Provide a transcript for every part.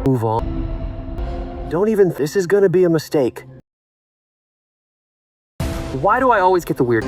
Move on. Don't even. This is gonna be a mistake. Why do I always get the weird?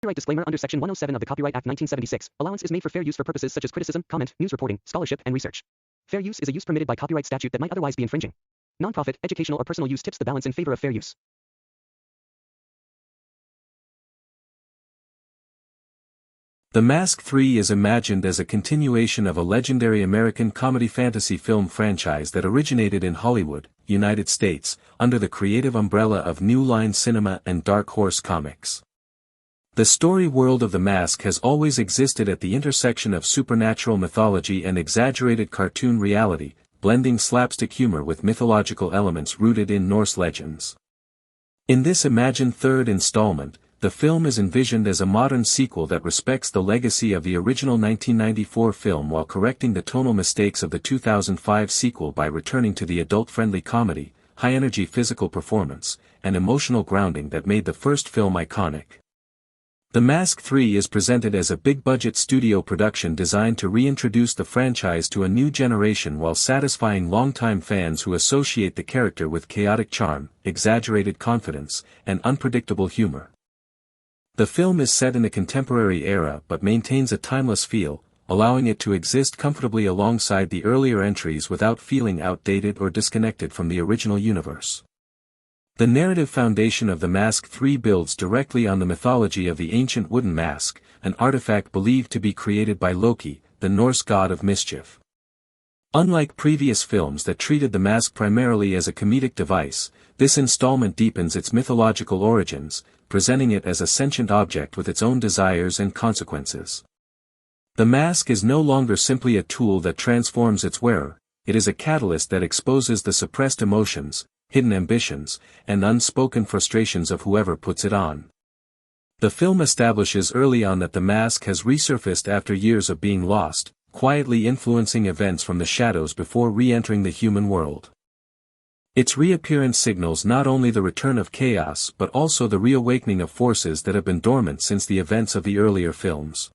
Copyright disclaimer under Section 107 of the Copyright Act 1976. Allowance is made for fair use for purposes such as criticism, comment, news reporting, scholarship, and research. Fair use is a use permitted by copyright statute that might otherwise be infringing. Nonprofit, educational, or personal use tips the balance in favor of fair use. The Mask 3 is imagined as a continuation of a legendary American comedy fantasy film franchise that originated in Hollywood, United States, under the creative umbrella of New Line Cinema and Dark Horse Comics. The story world of The Mask has always existed at the intersection of supernatural mythology and exaggerated cartoon reality, blending slapstick humor with mythological elements rooted in Norse legends. In this imagined third installment, the film is envisioned as a modern sequel that respects the legacy of the original 1994 film while correcting the tonal mistakes of the 2005 sequel by returning to the adult-friendly comedy, high-energy physical performance, and emotional grounding that made the first film iconic. The Mask 3 is presented as a big-budget studio production designed to reintroduce the franchise to a new generation while satisfying longtime fans who associate the character with chaotic charm, exaggerated confidence, and unpredictable humor. The film is set in a contemporary era but maintains a timeless feel, allowing it to exist comfortably alongside the earlier entries without feeling outdated or disconnected from the original universe. The narrative foundation of The Mask 3 builds directly on the mythology of the ancient wooden mask, an artifact believed to be created by Loki, the Norse god of mischief. Unlike previous films that treated the mask primarily as a comedic device, this installment deepens its mythological origins, presenting it as a sentient object with its own desires and consequences. The mask is no longer simply a tool that transforms its wearer, it is a catalyst that exposes the suppressed emotions, hidden ambitions, and unspoken frustrations of whoever puts it on. The film establishes early on that the mask has resurfaced after years of being lost, quietly influencing events from the shadows before re-entering the human world. Its reappearance signals not only the return of chaos but also the reawakening of forces that have been dormant since the events of the earlier films.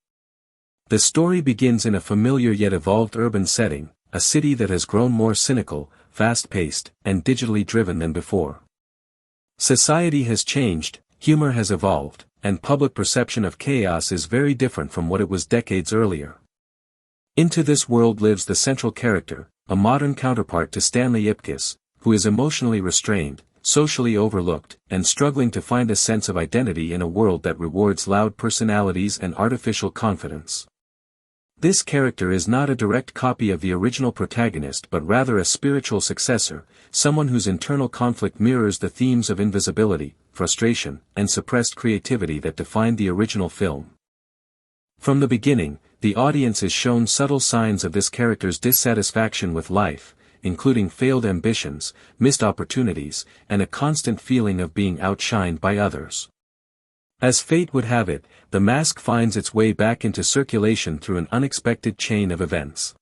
The story begins in a familiar yet evolved urban setting, a city that has grown more cynical, fast-paced, and digitally driven than before. Society has changed, humor has evolved, and public perception of chaos is very different from what it was decades earlier. Into this world lives the central character, a modern counterpart to Stanley Ipkiss, who is emotionally restrained, socially overlooked, and struggling to find a sense of identity in a world that rewards loud personalities and artificial confidence. This character is not a direct copy of the original protagonist but rather a spiritual successor, someone whose internal conflict mirrors the themes of invisibility, frustration, and suppressed creativity that defined the original film. From the beginning, the audience is shown subtle signs of this character's dissatisfaction with life, including failed ambitions, missed opportunities, and a constant feeling of being outshined by others. As fate would have it, the mask finds its way back into circulation through an unexpected chain of events.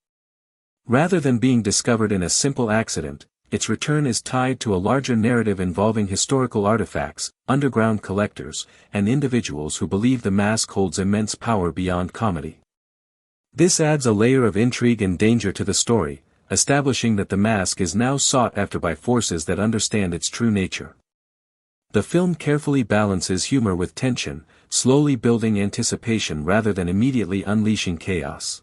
Rather than being discovered in a simple accident, its return is tied to a larger narrative involving historical artifacts, underground collectors, and individuals who believe the mask holds immense power beyond comedy. This adds a layer of intrigue and danger to the story, establishing that the mask is now sought after by forces that understand its true nature. The film carefully balances humor with tension, slowly building anticipation rather than immediately unleashing chaos.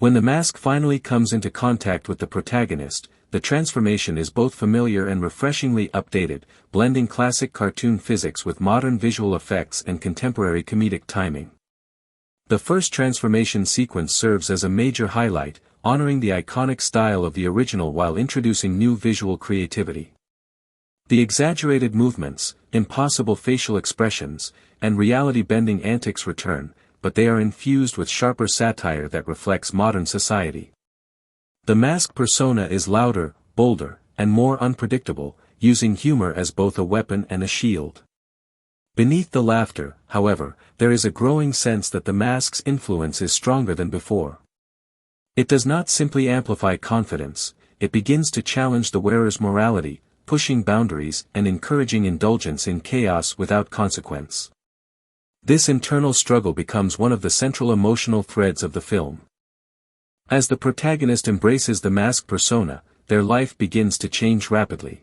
When the mask finally comes into contact with the protagonist, the transformation is both familiar and refreshingly updated, blending classic cartoon physics with modern visual effects and contemporary comedic timing. The first transformation sequence serves as a major highlight, honoring the iconic style of the original while introducing new visual creativity. The exaggerated movements, impossible facial expressions, and reality-bending antics return, but they are infused with sharper satire that reflects modern society. The mask persona is louder, bolder, and more unpredictable, using humor as both a weapon and a shield. Beneath the laughter, however, there is a growing sense that the mask's influence is stronger than before. It does not simply amplify confidence, it begins to challenge the wearer's morality, pushing boundaries and encouraging indulgence in chaos without consequence. This internal struggle becomes one of the central emotional threads of the film. As the protagonist embraces the mask persona, their life begins to change rapidly.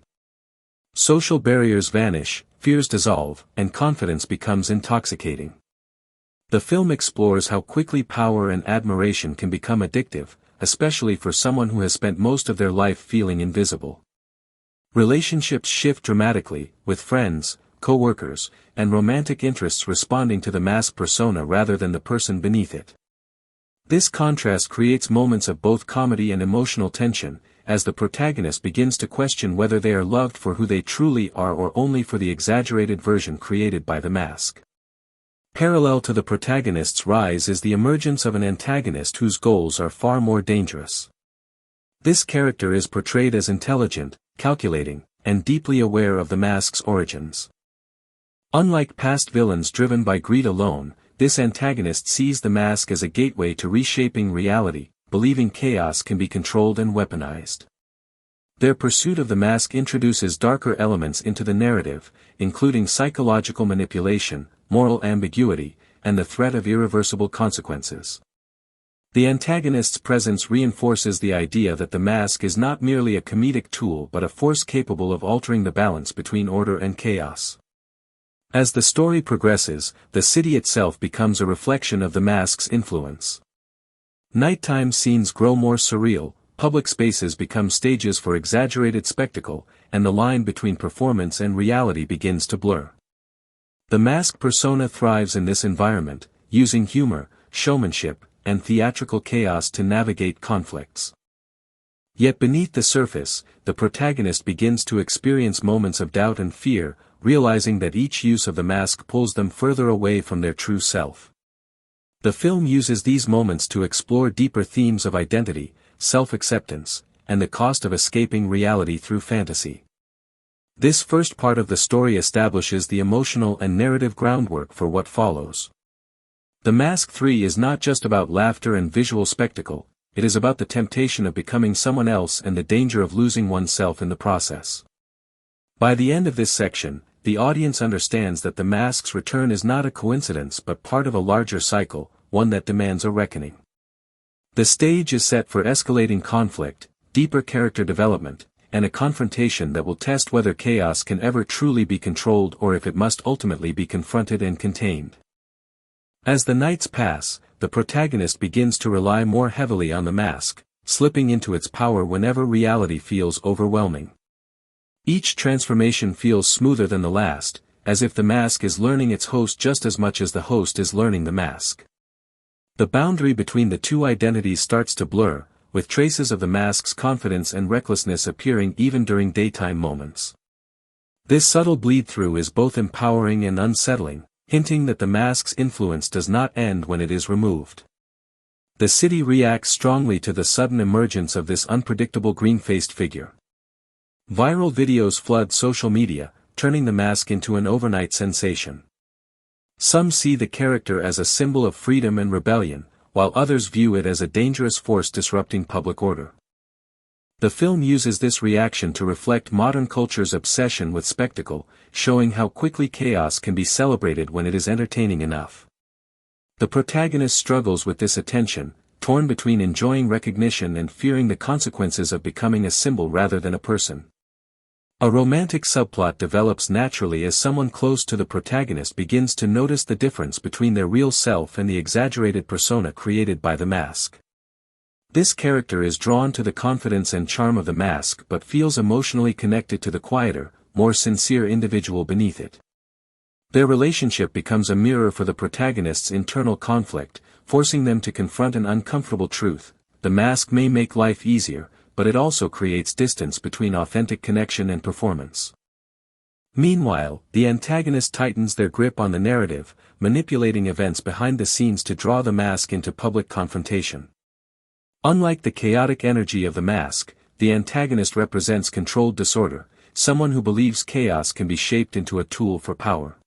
Social barriers vanish, fears dissolve, and confidence becomes intoxicating. The film explores how quickly power and admiration can become addictive, especially for someone who has spent most of their life feeling invisible. Relationships shift dramatically, with friends, co-workers, and romantic interests responding to the mask persona rather than the person beneath it. This contrast creates moments of both comedy and emotional tension, as the protagonist begins to question whether they are loved for who they truly are or only for the exaggerated version created by the mask. Parallel to the protagonist's rise is the emergence of an antagonist whose goals are far more dangerous. This character is portrayed as intelligent, calculating, and deeply aware of the mask's origins. Unlike past villains driven by greed alone, this antagonist sees the mask as a gateway to reshaping reality, believing chaos can be controlled and weaponized. Their pursuit of the mask introduces darker elements into the narrative, including psychological manipulation, moral ambiguity, and the threat of irreversible consequences. The antagonist's presence reinforces the idea that the mask is not merely a comedic tool but a force capable of altering the balance between order and chaos. As the story progresses, the city itself becomes a reflection of the mask's influence. Nighttime scenes grow more surreal, public spaces become stages for exaggerated spectacle, and the line between performance and reality begins to blur. The mask persona thrives in this environment, using humor, showmanship, and theatrical chaos to navigate conflicts. Yet beneath the surface, the protagonist begins to experience moments of doubt and fear, realizing that each use of the mask pulls them further away from their true self. The film uses these moments to explore deeper themes of identity, self-acceptance, and the cost of escaping reality through fantasy. This first part of the story establishes the emotional and narrative groundwork for what follows. The Mask 3 is not just about laughter and visual spectacle, it is about the temptation of becoming someone else and the danger of losing oneself in the process. By the end of this section, the audience understands that the mask's return is not a coincidence but part of a larger cycle, one that demands a reckoning. The stage is set for escalating conflict, deeper character development, and a confrontation that will test whether chaos can ever truly be controlled or if it must ultimately be confronted and contained. As the nights pass, the protagonist begins to rely more heavily on the mask, slipping into its power whenever reality feels overwhelming. Each transformation feels smoother than the last, as if the mask is learning its host just as much as the host is learning the mask. The boundary between the two identities starts to blur, with traces of the mask's confidence and recklessness appearing even during daytime moments. This subtle bleed-through is both empowering and unsettling, hinting that the mask's influence does not end when it is removed. The city reacts strongly to the sudden emergence of this unpredictable green-faced figure. Viral videos flood social media, turning the mask into an overnight sensation. Some see the character as a symbol of freedom and rebellion, while others view it as a dangerous force disrupting public order. The film uses this reaction to reflect modern culture's obsession with spectacle, showing how quickly chaos can be celebrated when it is entertaining enough. The protagonist struggles with this attention, torn between enjoying recognition and fearing the consequences of becoming a symbol rather than a person. A romantic subplot develops naturally as someone close to the protagonist begins to notice the difference between their real self and the exaggerated persona created by the mask. This character is drawn to the confidence and charm of the mask but feels emotionally connected to the quieter, more sincere individual beneath it. Their relationship becomes a mirror for the protagonist's internal conflict, forcing them to confront an uncomfortable truth: the mask may make life easier, but it also creates distance between authentic connection and performance. Meanwhile, the antagonist tightens their grip on the narrative, manipulating events behind the scenes to draw the mask into public confrontation. Unlike the chaotic energy of the mask, the antagonist represents controlled disorder, someone who believes chaos can be shaped into a tool for power.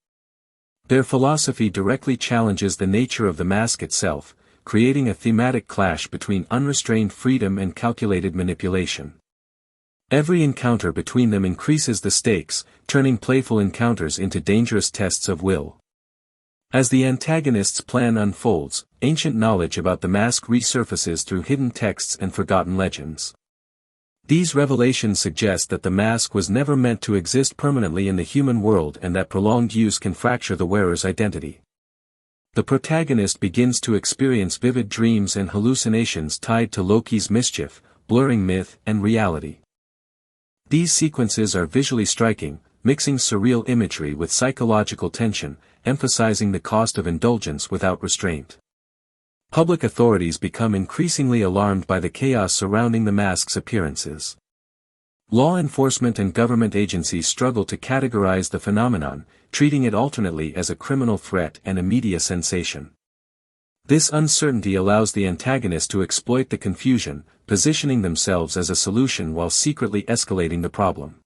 Their philosophy directly challenges the nature of the mask itself, creating a thematic clash between unrestrained freedom and calculated manipulation. Every encounter between them increases the stakes, turning playful encounters into dangerous tests of will. As the antagonist's plan unfolds, ancient knowledge about the mask resurfaces through hidden texts and forgotten legends. These revelations suggest that the mask was never meant to exist permanently in the human world and that prolonged use can fracture the wearer's identity. The protagonist begins to experience vivid dreams and hallucinations tied to Loki's mischief, blurring myth and reality. These sequences are visually striking, mixing surreal imagery with psychological tension, emphasizing the cost of indulgence without restraint. Public authorities become increasingly alarmed by the chaos surrounding the mask's appearances. Law enforcement and government agencies struggle to categorize the phenomenon, treating it alternately as a criminal threat and a media sensation. This uncertainty allows the antagonist to exploit the confusion, positioning themselves as a solution while secretly escalating the problem.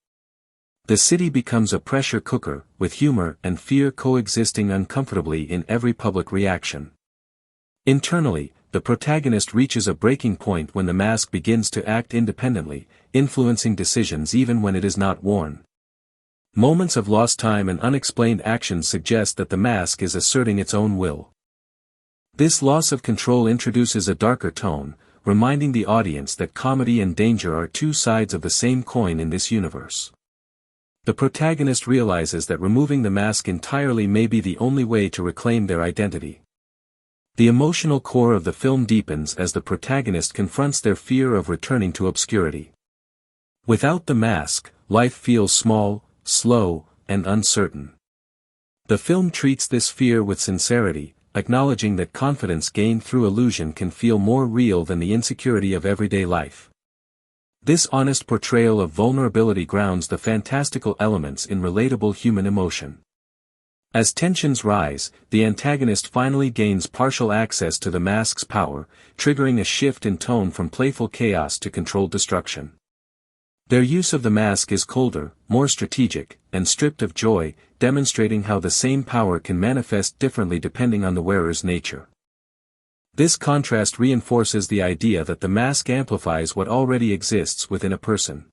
The city becomes a pressure cooker, with humor and fear coexisting uncomfortably in every public reaction. Internally, the protagonist reaches a breaking point when the mask begins to act independently, influencing decisions even when it is not worn. Moments of lost time and unexplained actions suggest that the mask is asserting its own will. This loss of control introduces a darker tone, reminding the audience that comedy and danger are two sides of the same coin in this universe. The protagonist realizes that removing the mask entirely may be the only way to reclaim their identity. The emotional core of the film deepens as the protagonist confronts their fear of returning to obscurity. Without the mask, life feels small, slow, and uncertain. The film treats this fear with sincerity, acknowledging that confidence gained through illusion can feel more real than the insecurity of everyday life. This honest portrayal of vulnerability grounds the fantastical elements in relatable human emotion. As tensions rise, the antagonist finally gains partial access to the mask's power, triggering a shift in tone from playful chaos to controlled destruction. Their use of the mask is colder, more strategic, and stripped of joy, demonstrating how the same power can manifest differently depending on the wearer's nature. This contrast reinforces the idea that the mask amplifies what already exists within a person.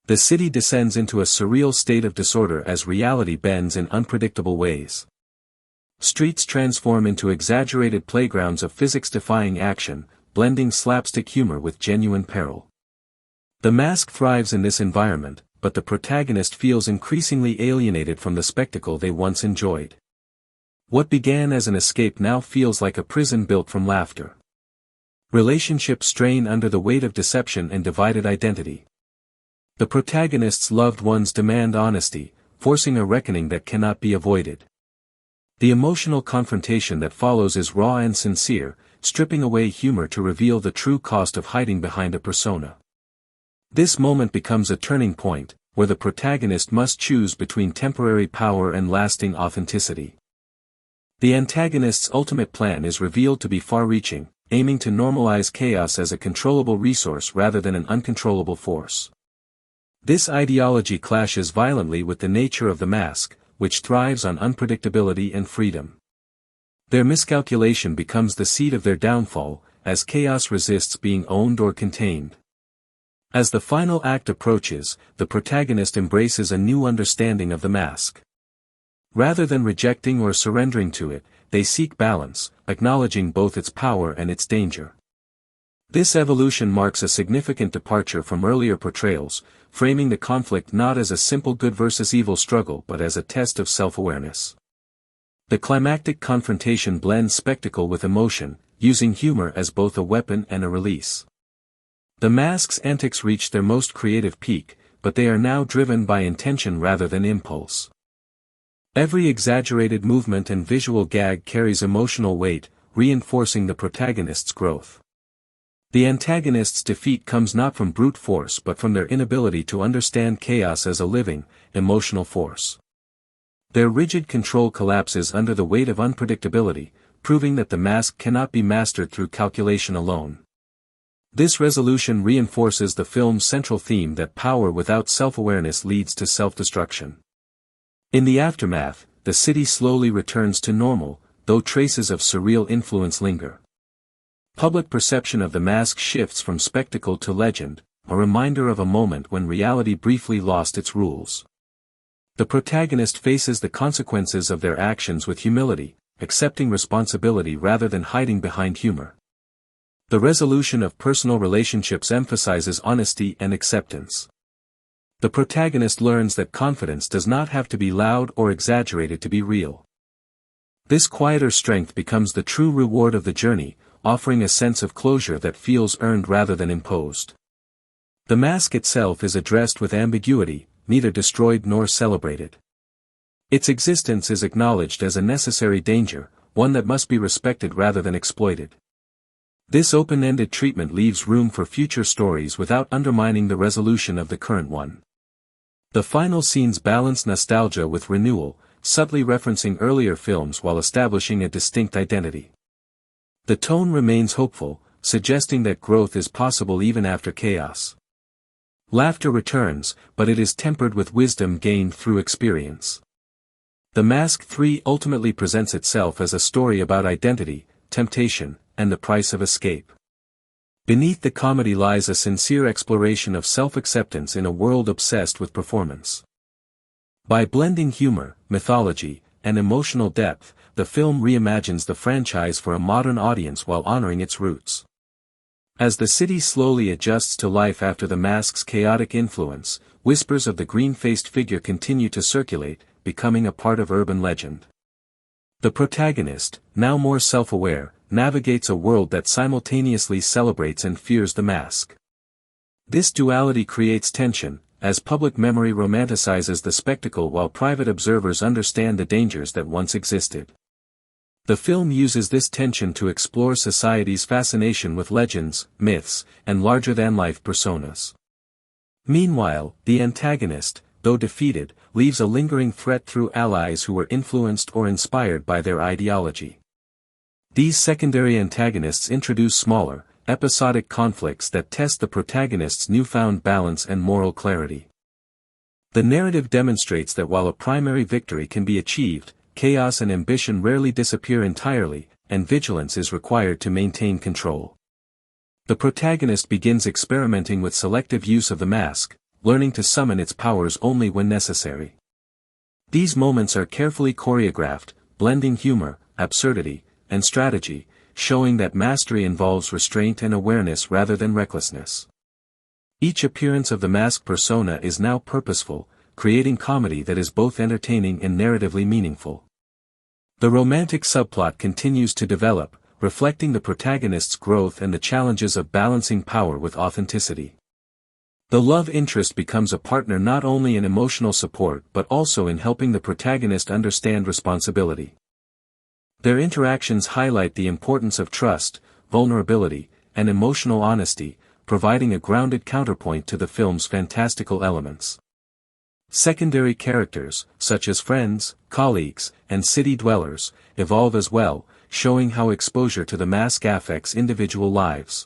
The city descends into a surreal state of disorder as reality bends in unpredictable ways. Streets transform into exaggerated playgrounds of physics-defying action, blending slapstick humor with genuine peril. The mask thrives in this environment, but the protagonist feels increasingly alienated from the spectacle they once enjoyed. What began as an escape now feels like a prison built from laughter. Relationships strain under the weight of deception and divided identity. The protagonist's loved ones demand honesty, forcing a reckoning that cannot be avoided. The emotional confrontation that follows is raw and sincere, stripping away humor to reveal the true cost of hiding behind a persona. This moment becomes a turning point, where the protagonist must choose between temporary power and lasting authenticity. The antagonist's ultimate plan is revealed to be far-reaching, aiming to normalize chaos as a controllable resource rather than an uncontrollable force. This ideology clashes violently with the nature of the mask, which thrives on unpredictability and freedom. Their miscalculation becomes the seed of their downfall, as chaos resists being owned or contained. As the final act approaches, the protagonist embraces a new understanding of the mask. Rather than rejecting or surrendering to it, they seek balance, acknowledging both its power and its danger. This evolution marks a significant departure from earlier portrayals, framing the conflict not as a simple good versus evil struggle but as a test of self-awareness. The climactic confrontation blends spectacle with emotion, using humor as both a weapon and a release. The mask's antics reach their most creative peak, but they are now driven by intention rather than impulse. Every exaggerated movement and visual gag carries emotional weight, reinforcing the protagonist's growth. The antagonist's defeat comes not from brute force but from their inability to understand chaos as a living, emotional force. Their rigid control collapses under the weight of unpredictability, proving that the mask cannot be mastered through calculation alone. This resolution reinforces the film's central theme that power without self-awareness leads to self-destruction. In the aftermath, the city slowly returns to normal, though traces of surreal influence linger. Public perception of the mask shifts from spectacle to legend, a reminder of a moment when reality briefly lost its rules. The protagonist faces the consequences of their actions with humility, accepting responsibility rather than hiding behind humor. The resolution of personal relationships emphasizes honesty and acceptance. The protagonist learns that confidence does not have to be loud or exaggerated to be real. This quieter strength becomes the true reward of the journey, offering a sense of closure that feels earned rather than imposed. The mask itself is addressed with ambiguity, neither destroyed nor celebrated. Its existence is acknowledged as a necessary danger, one that must be respected rather than exploited. This open-ended treatment leaves room for future stories without undermining the resolution of the current one. The final scenes balance nostalgia with renewal, subtly referencing earlier films while establishing a distinct identity. The tone remains hopeful, suggesting that growth is possible even after chaos. Laughter returns, but it is tempered with wisdom gained through experience. The Mask 3 ultimately presents itself as a story about identity, temptation, and the price of escape. Beneath the comedy lies a sincere exploration of self-acceptance in a world obsessed with performance. By blending humor, mythology, and emotional depth, the film reimagines the franchise for a modern audience while honoring its roots. As the city slowly adjusts to life after the mask's chaotic influence, whispers of the green-faced figure continue to circulate, becoming a part of urban legend. The protagonist, now more self-aware, navigates a world that simultaneously celebrates and fears the mask. This duality creates tension, as public memory romanticizes the spectacle while private observers understand the dangers that once existed. The film uses this tension to explore society's fascination with legends, myths, and larger-than-life personas. Meanwhile, the antagonist, though defeated, leaves a lingering threat through allies who were influenced or inspired by their ideology. These secondary antagonists introduce smaller, episodic conflicts that test the protagonist's newfound balance and moral clarity. The narrative demonstrates that while a primary victory can be achieved, chaos and ambition rarely disappear entirely, and vigilance is required to maintain control. The protagonist begins experimenting with selective use of the mask, learning to summon its powers only when necessary. These moments are carefully choreographed, blending humor, absurdity, and strategy, showing that mastery involves restraint and awareness rather than recklessness. Each appearance of the mask persona is now purposeful, creating comedy that is both entertaining and narratively meaningful. The romantic subplot continues to develop, reflecting the protagonist's growth and the challenges of balancing power with authenticity. The love interest becomes a partner not only in emotional support but also in helping the protagonist understand responsibility. Their interactions highlight the importance of trust, vulnerability, and emotional honesty, providing a grounded counterpoint to the film's fantastical elements. Secondary characters, such as friends, colleagues, and city dwellers, evolve as well, showing how exposure to the mask affects individual lives.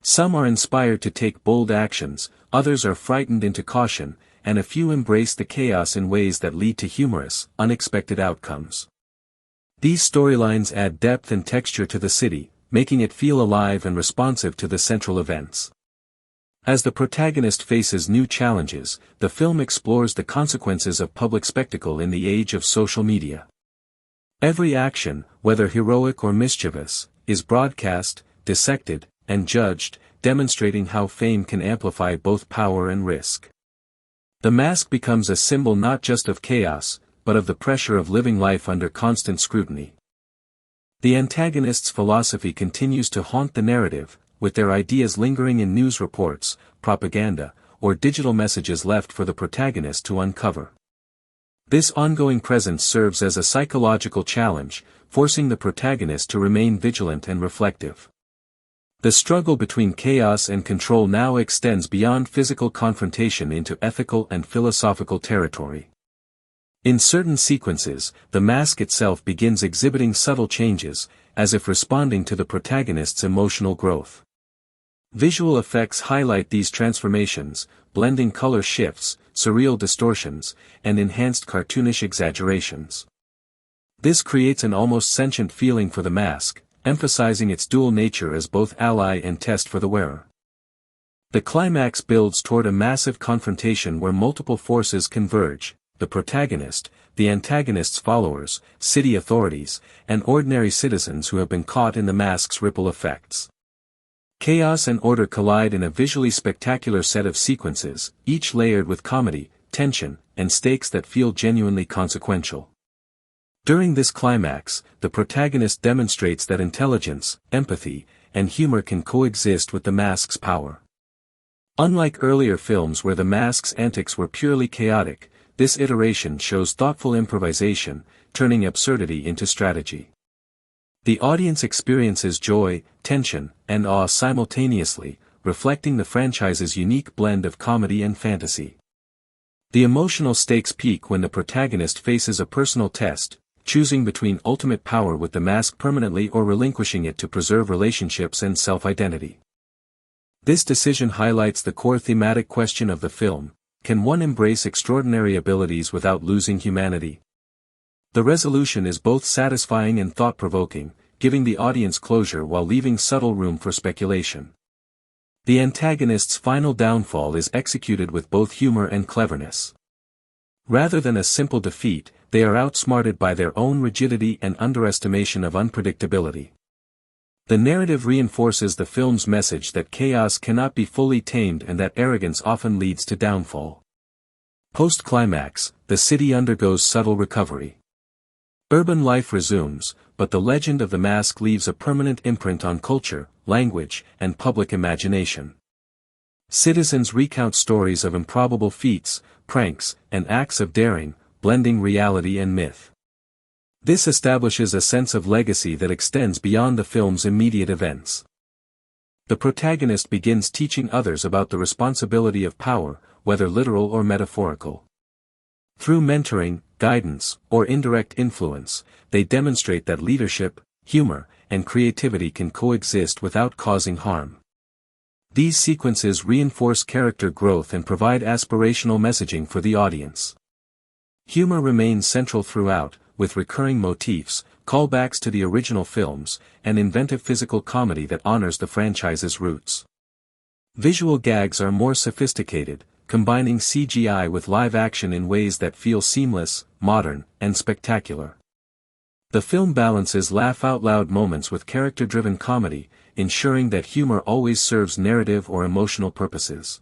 Some are inspired to take bold actions, others are frightened into caution, and a few embrace the chaos in ways that lead to humorous, unexpected outcomes. These storylines add depth and texture to the city, making it feel alive and responsive to the central events. As the protagonist faces new challenges, the film explores the consequences of public spectacle in the age of social media. Every action, whether heroic or mischievous, is broadcast, dissected, and judged, demonstrating how fame can amplify both power and risk. The mask becomes a symbol not just of chaos, but of the pressure of living life under constant scrutiny. The antagonist's philosophy continues to haunt the narrative, with their ideas lingering in news reports, propaganda, or digital messages left for the protagonist to uncover. This ongoing presence serves as a psychological challenge, forcing the protagonist to remain vigilant and reflective. The struggle between chaos and control now extends beyond physical confrontation into ethical and philosophical territory. In certain sequences, the mask itself begins exhibiting subtle changes, as if responding to the protagonist's emotional growth. Visual effects highlight these transformations, blending color shifts, surreal distortions, and enhanced cartoonish exaggerations. This creates an almost sentient feeling for the mask, emphasizing its dual nature as both ally and test for the wearer. The climax builds toward a massive confrontation where multiple forces converge: the protagonist, the antagonist's followers, city authorities, and ordinary citizens who have been caught in the mask's ripple effects. Chaos and order collide in a visually spectacular set of sequences, each layered with comedy, tension, and stakes that feel genuinely consequential. During this climax, the protagonist demonstrates that intelligence, empathy, and humor can coexist with the mask's power. Unlike earlier films where the mask's antics were purely chaotic, this iteration shows thoughtful improvisation, turning absurdity into strategy. The audience experiences joy, tension, and awe simultaneously, reflecting the franchise's unique blend of comedy and fantasy. The emotional stakes peak when the protagonist faces a personal test, choosing between ultimate power with the mask permanently or relinquishing it to preserve relationships and self-identity. This decision highlights the core thematic question of the film: can one embrace extraordinary abilities without losing humanity? The resolution is both satisfying and thought-provoking, giving the audience closure while leaving subtle room for speculation. The antagonist's final downfall is executed with both humor and cleverness. Rather than a simple defeat, they are outsmarted by their own rigidity and underestimation of unpredictability. The narrative reinforces the film's message that chaos cannot be fully tamed and that arrogance often leads to downfall. Post-climax, the city undergoes subtle recovery. Urban life resumes, but the legend of the mask leaves a permanent imprint on culture, language, and public imagination. Citizens recount stories of improbable feats, pranks, and acts of daring, blending reality and myth. This establishes a sense of legacy that extends beyond the film's immediate events. The protagonist begins teaching others about the responsibility of power, whether literal or metaphorical. Through mentoring, guidance, or indirect influence, they demonstrate that leadership, humor, and creativity can coexist without causing harm. These sequences reinforce character growth and provide aspirational messaging for the audience. Humor remains central throughout, with recurring motifs, callbacks to the original films, and inventive physical comedy that honors the franchise's roots. Visual gags are more sophisticated, combining CGI with live action in ways that feel seamless, modern, and spectacular. The film balances laugh-out-loud moments with character-driven comedy, ensuring that humor always serves narrative or emotional purposes.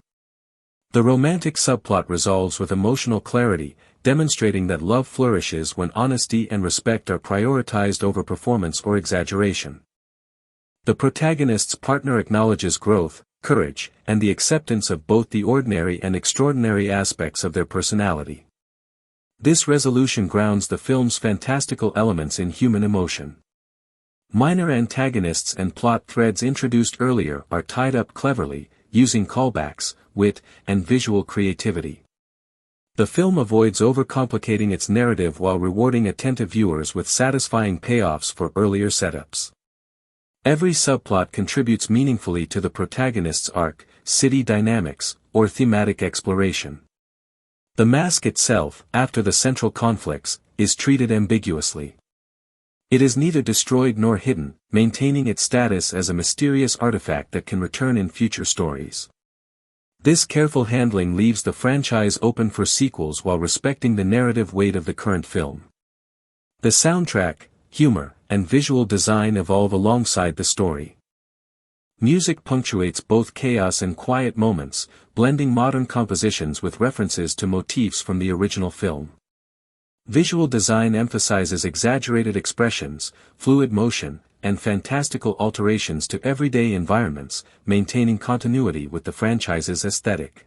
The romantic subplot resolves with emotional clarity, demonstrating that love flourishes when honesty and respect are prioritized over performance or exaggeration. The protagonist's partner acknowledges growth, courage, and the acceptance of both the ordinary and extraordinary aspects of their personality. This resolution grounds the film's fantastical elements in human emotion. Minor antagonists and plot threads introduced earlier are tied up cleverly, using callbacks, wit, and visual creativity. The film avoids overcomplicating its narrative while rewarding attentive viewers with satisfying payoffs for earlier setups. Every subplot contributes meaningfully to the protagonist's arc, city dynamics, or thematic exploration. The mask itself, after the central conflicts, is treated ambiguously. It is neither destroyed nor hidden, maintaining its status as a mysterious artifact that can return in future stories. This careful handling leaves the franchise open for sequels while respecting the narrative weight of the current film. The soundtrack, humor, and visual design evolve alongside the story. Music punctuates both chaos and quiet moments, blending modern compositions with references to motifs from the original film. Visual design emphasizes exaggerated expressions, fluid motion, and fantastical alterations to everyday environments, maintaining continuity with the franchise's aesthetic.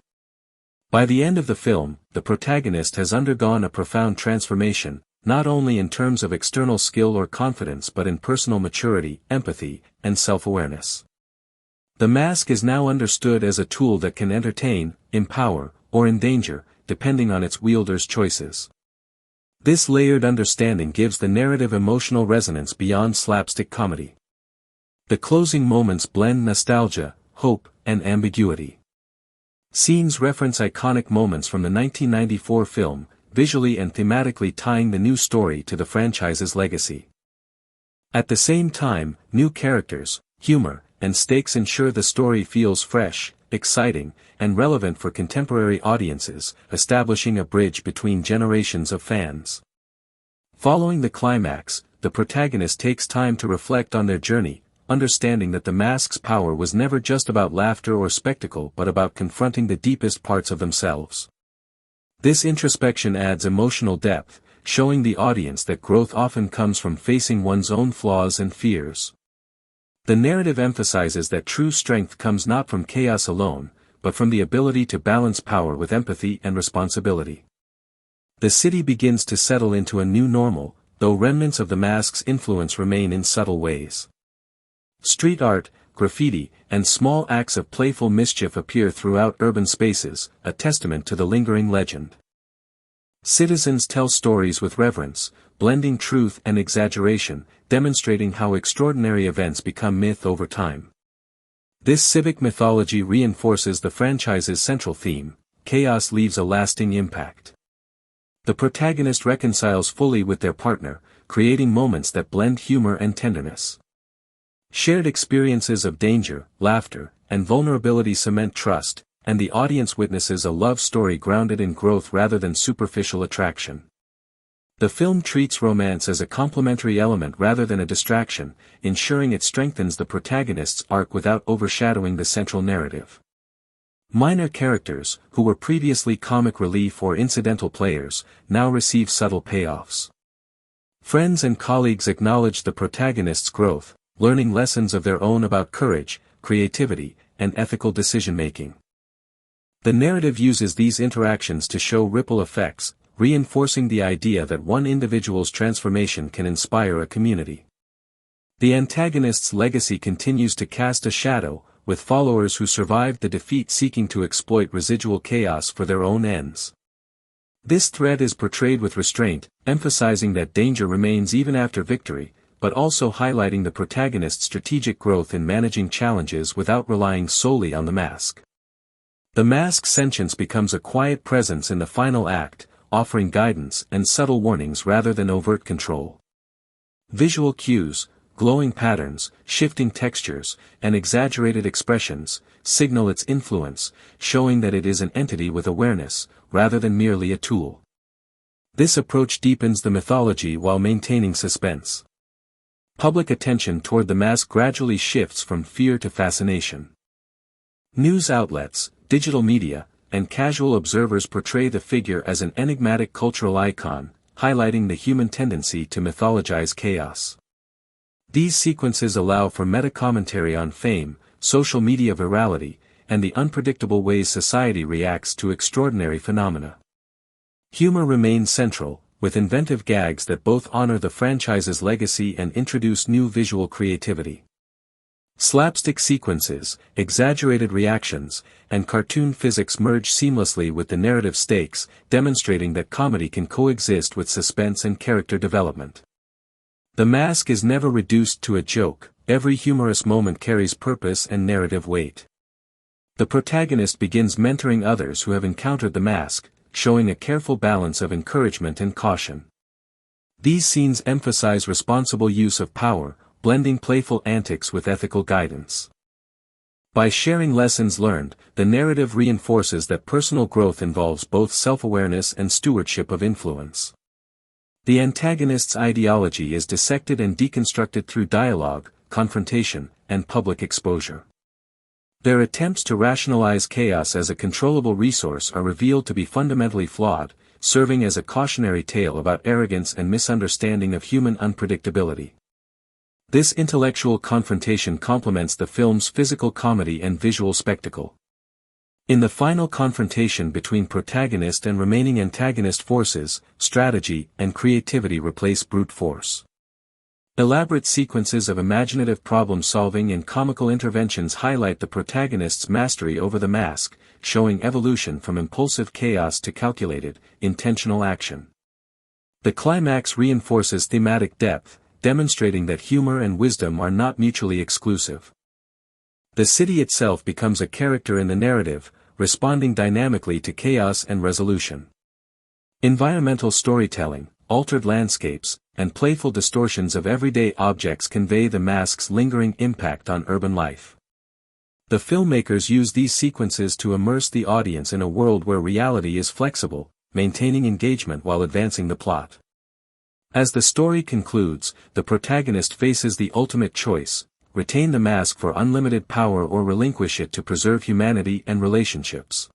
By the end of the film, the protagonist has undergone a profound transformation, not only in terms of external skill or confidence but in personal maturity, empathy, and self-awareness. The mask is now understood as a tool that can entertain, empower, or endanger, depending on its wielder's choices. This layered understanding gives the narrative emotional resonance beyond slapstick comedy. The closing moments blend nostalgia, hope, and ambiguity. Scenes reference iconic moments from the 1994 film, visually and thematically tying the new story to the franchise's legacy. At the same time, new characters, humor, and stakes ensure the story feels fresh, exciting, and relevant for contemporary audiences, establishing a bridge between generations of fans. Following the climax, the protagonist takes time to reflect on their journey, understanding that the mask's power was never just about laughter or spectacle but about confronting the deepest parts of themselves. This introspection adds emotional depth, showing the audience that growth often comes from facing one's own flaws and fears. The narrative emphasizes that true strength comes not from chaos alone, but from the ability to balance power with empathy and responsibility. The city begins to settle into a new normal, though remnants of the mask's influence remain in subtle ways. Street art, graffiti, and small acts of playful mischief appear throughout urban spaces, a testament to the lingering legend. Citizens tell stories with reverence, blending truth and exaggeration, demonstrating how extraordinary events become myth over time. This civic mythology reinforces the franchise's central theme: chaos leaves a lasting impact. The protagonist reconciles fully with their partner, creating moments that blend humor and tenderness. Shared experiences of danger, laughter, and vulnerability cement trust, and the audience witnesses a love story grounded in growth rather than superficial attraction. The film treats romance as a complementary element rather than a distraction, ensuring it strengthens the protagonist's arc without overshadowing the central narrative. Minor characters, who were previously comic relief or incidental players, now receive subtle payoffs. Friends and colleagues acknowledge the protagonist's growth, learning lessons of their own about courage, creativity, and ethical decision-making. The narrative uses these interactions to show ripple effects, reinforcing the idea that one individual's transformation can inspire a community. The antagonist's legacy continues to cast a shadow, with followers who survived the defeat seeking to exploit residual chaos for their own ends. This threat is portrayed with restraint, emphasizing that danger remains even after victory, but also highlighting the protagonist's strategic growth in managing challenges without relying solely on the mask. The mask's sentience becomes a quiet presence in the final act, offering guidance and subtle warnings rather than overt control. Visual cues, glowing patterns, shifting textures, and exaggerated expressions, signal its influence, showing that it is an entity with awareness, rather than merely a tool. This approach deepens the mythology while maintaining suspense. Public attention toward the mask gradually shifts from fear to fascination. News outlets, digital media, and casual observers portray the figure as an enigmatic cultural icon, highlighting the human tendency to mythologize chaos. These sequences allow for meta-commentary on fame, social media virality, and the unpredictable ways society reacts to extraordinary phenomena. Humor remains central, with inventive gags that both honor the franchise's legacy and introduce new visual creativity. Slapstick sequences, exaggerated reactions, and cartoon physics merge seamlessly with the narrative stakes, demonstrating that comedy can coexist with suspense and character development. The mask is never reduced to a joke, every humorous moment carries purpose and narrative weight. The protagonist begins mentoring others who have encountered the mask, showing a careful balance of encouragement and caution. These scenes emphasize responsible use of power, blending playful antics with ethical guidance. By sharing lessons learned, the narrative reinforces that personal growth involves both self-awareness and stewardship of influence. The antagonist's ideology is dissected and deconstructed through dialogue, confrontation, and public exposure. Their attempts to rationalize chaos as a controllable resource are revealed to be fundamentally flawed, serving as a cautionary tale about arrogance and misunderstanding of human unpredictability. This intellectual confrontation complements the film's physical comedy and visual spectacle. In the final confrontation between protagonist and remaining antagonist forces, strategy and creativity replace brute force. Elaborate sequences of imaginative problem-solving and comical interventions highlight the protagonist's mastery over the mask, showing evolution from impulsive chaos to calculated, intentional action. The climax reinforces thematic depth, demonstrating that humor and wisdom are not mutually exclusive. The city itself becomes a character in the narrative, responding dynamically to chaos and resolution. Environmental storytelling, altered landscapes, and playful distortions of everyday objects convey the mask's lingering impact on urban life. The filmmakers use these sequences to immerse the audience in a world where reality is flexible, maintaining engagement while advancing the plot. As the story concludes, the protagonist faces the ultimate choice: retain the mask for unlimited power or relinquish it to preserve humanity and relationships.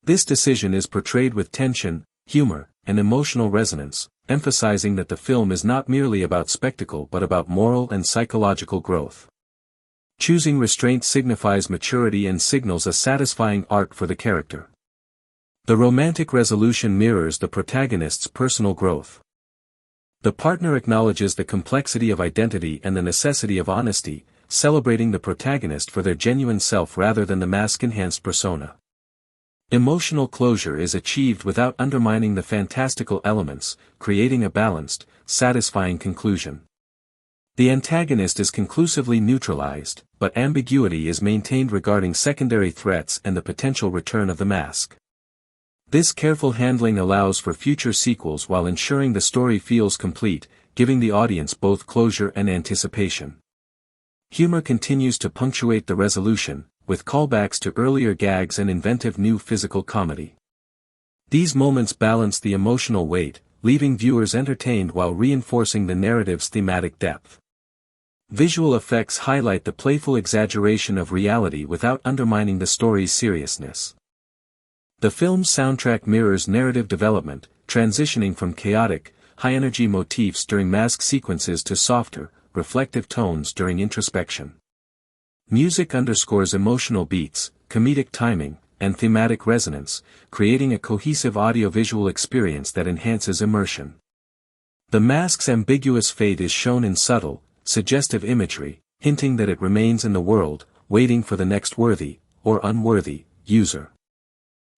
This decision is portrayed with tension, humor, and emotional resonance, emphasizing that the film is not merely about spectacle but about moral and psychological growth. Choosing restraint signifies maturity and signals a satisfying arc for the character. The romantic resolution mirrors the protagonist's personal growth. The partner acknowledges the complexity of identity and the necessity of honesty, celebrating the protagonist for their genuine self rather than the mask-enhanced persona. Emotional closure is achieved without undermining the fantastical elements, creating a balanced, satisfying conclusion. The antagonist is conclusively neutralized, but ambiguity is maintained regarding secondary threats and the potential return of the mask. This careful handling allows for future sequels while ensuring the story feels complete, giving the audience both closure and anticipation. Humor continues to punctuate the resolution, with callbacks to earlier gags and inventive new physical comedy. These moments balance the emotional weight, leaving viewers entertained while reinforcing the narrative's thematic depth. Visual effects highlight the playful exaggeration of reality without undermining the story's seriousness. The film's soundtrack mirrors narrative development, transitioning from chaotic, high-energy motifs during mask sequences to softer, reflective tones during introspection. Music underscores emotional beats, comedic timing, and thematic resonance, creating a cohesive audiovisual experience that enhances immersion. The mask's ambiguous fate is shown in subtle, suggestive imagery, hinting that it remains in the world, waiting for the next worthy, or unworthy, user.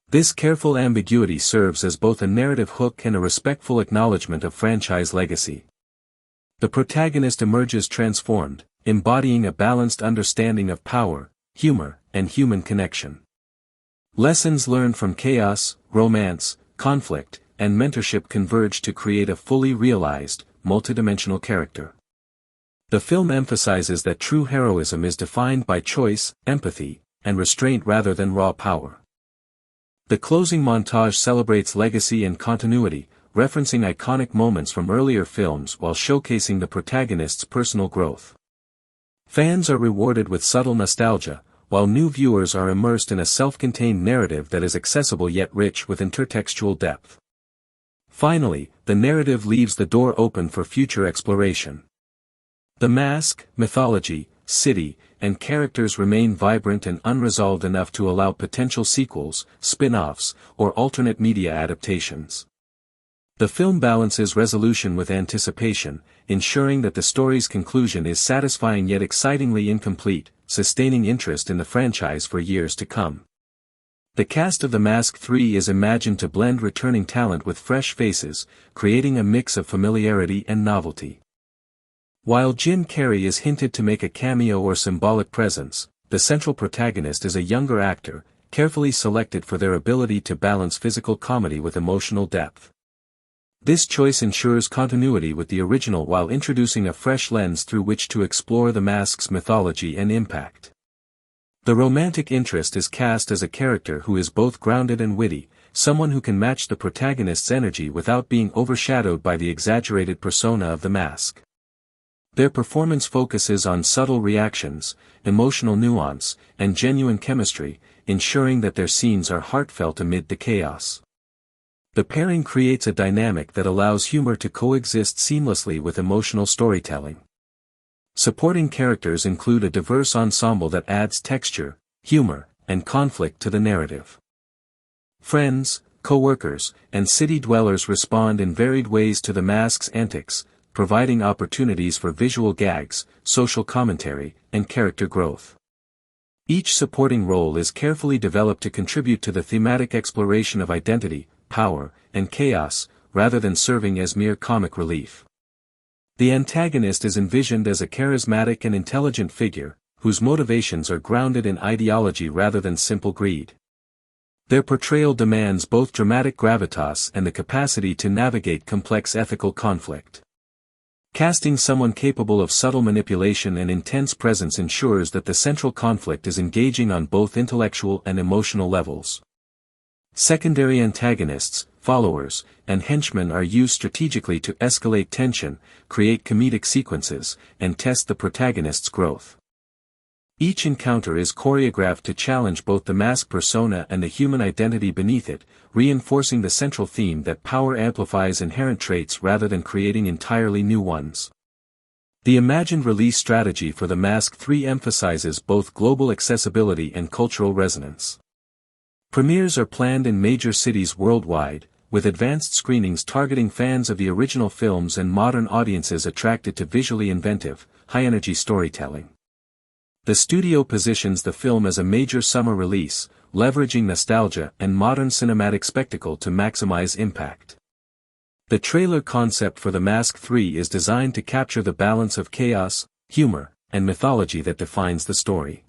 This careful ambiguity serves as both a narrative hook and a respectful acknowledgement of franchise legacy. The protagonist emerges transformed, embodying a balanced understanding of power, humor, and human connection. Lessons learned from chaos, romance, conflict, and mentorship converge to create a fully realized, multidimensional character. The film emphasizes that true heroism is defined by choice, empathy, and restraint rather than raw power. The closing montage celebrates legacy and continuity, referencing iconic moments from earlier films while showcasing the protagonist's personal growth. Fans are rewarded with subtle nostalgia, while new viewers are immersed in a self-contained narrative that is accessible yet rich with intertextual depth. Finally, the narrative leaves the door open for future exploration. The mask, mythology, city, and characters remain vibrant and unresolved enough to allow potential sequels, spin-offs, or alternate media adaptations. The film balances resolution with anticipation, ensuring that the story's conclusion is satisfying yet excitingly incomplete, sustaining interest in the franchise for years to come. The cast of The Mask 3 is imagined to blend returning talent with fresh faces, creating a mix of familiarity and novelty. While Jim Carrey is hinted to make a cameo or symbolic presence, the central protagonist is a younger actor, carefully selected for their ability to balance physical comedy with emotional depth. This choice ensures continuity with the original while introducing a fresh lens through which to explore the mask's mythology and impact. The romantic interest is cast as a character who is both grounded and witty, someone who can match the protagonist's energy without being overshadowed by the exaggerated persona of the mask. Their performance focuses on subtle reactions, emotional nuance, and genuine chemistry, ensuring that their scenes are heartfelt amid the chaos. The pairing creates a dynamic that allows humor to coexist seamlessly with emotional storytelling. Supporting characters include a diverse ensemble that adds texture, humor, and conflict to the narrative. Friends, co-workers, and city dwellers respond in varied ways to the mask's antics, providing opportunities for visual gags, social commentary, and character growth. Each supporting role is carefully developed to contribute to the thematic exploration of identity, power, and chaos, rather than serving as mere comic relief. The antagonist is envisioned as a charismatic and intelligent figure, whose motivations are grounded in ideology rather than simple greed. Their portrayal demands both dramatic gravitas and the capacity to navigate complex ethical conflict. Casting someone capable of subtle manipulation and intense presence ensures that the central conflict is engaging on both intellectual and emotional levels. Secondary antagonists, followers, and henchmen are used strategically to escalate tension, create comedic sequences, and test the protagonist's growth. Each encounter is choreographed to challenge both the mask persona and the human identity beneath it, reinforcing the central theme that power amplifies inherent traits rather than creating entirely new ones. The imagined release strategy for The Mask 3 emphasizes both global accessibility and cultural resonance. Premieres are planned in major cities worldwide, with advanced screenings targeting fans of the original films and modern audiences attracted to visually inventive, high-energy storytelling. The studio positions the film as a major summer release, leveraging nostalgia and modern cinematic spectacle to maximize impact. The trailer concept for The Mask 3 is designed to capture the balance of chaos, humor, and mythology that defines the story.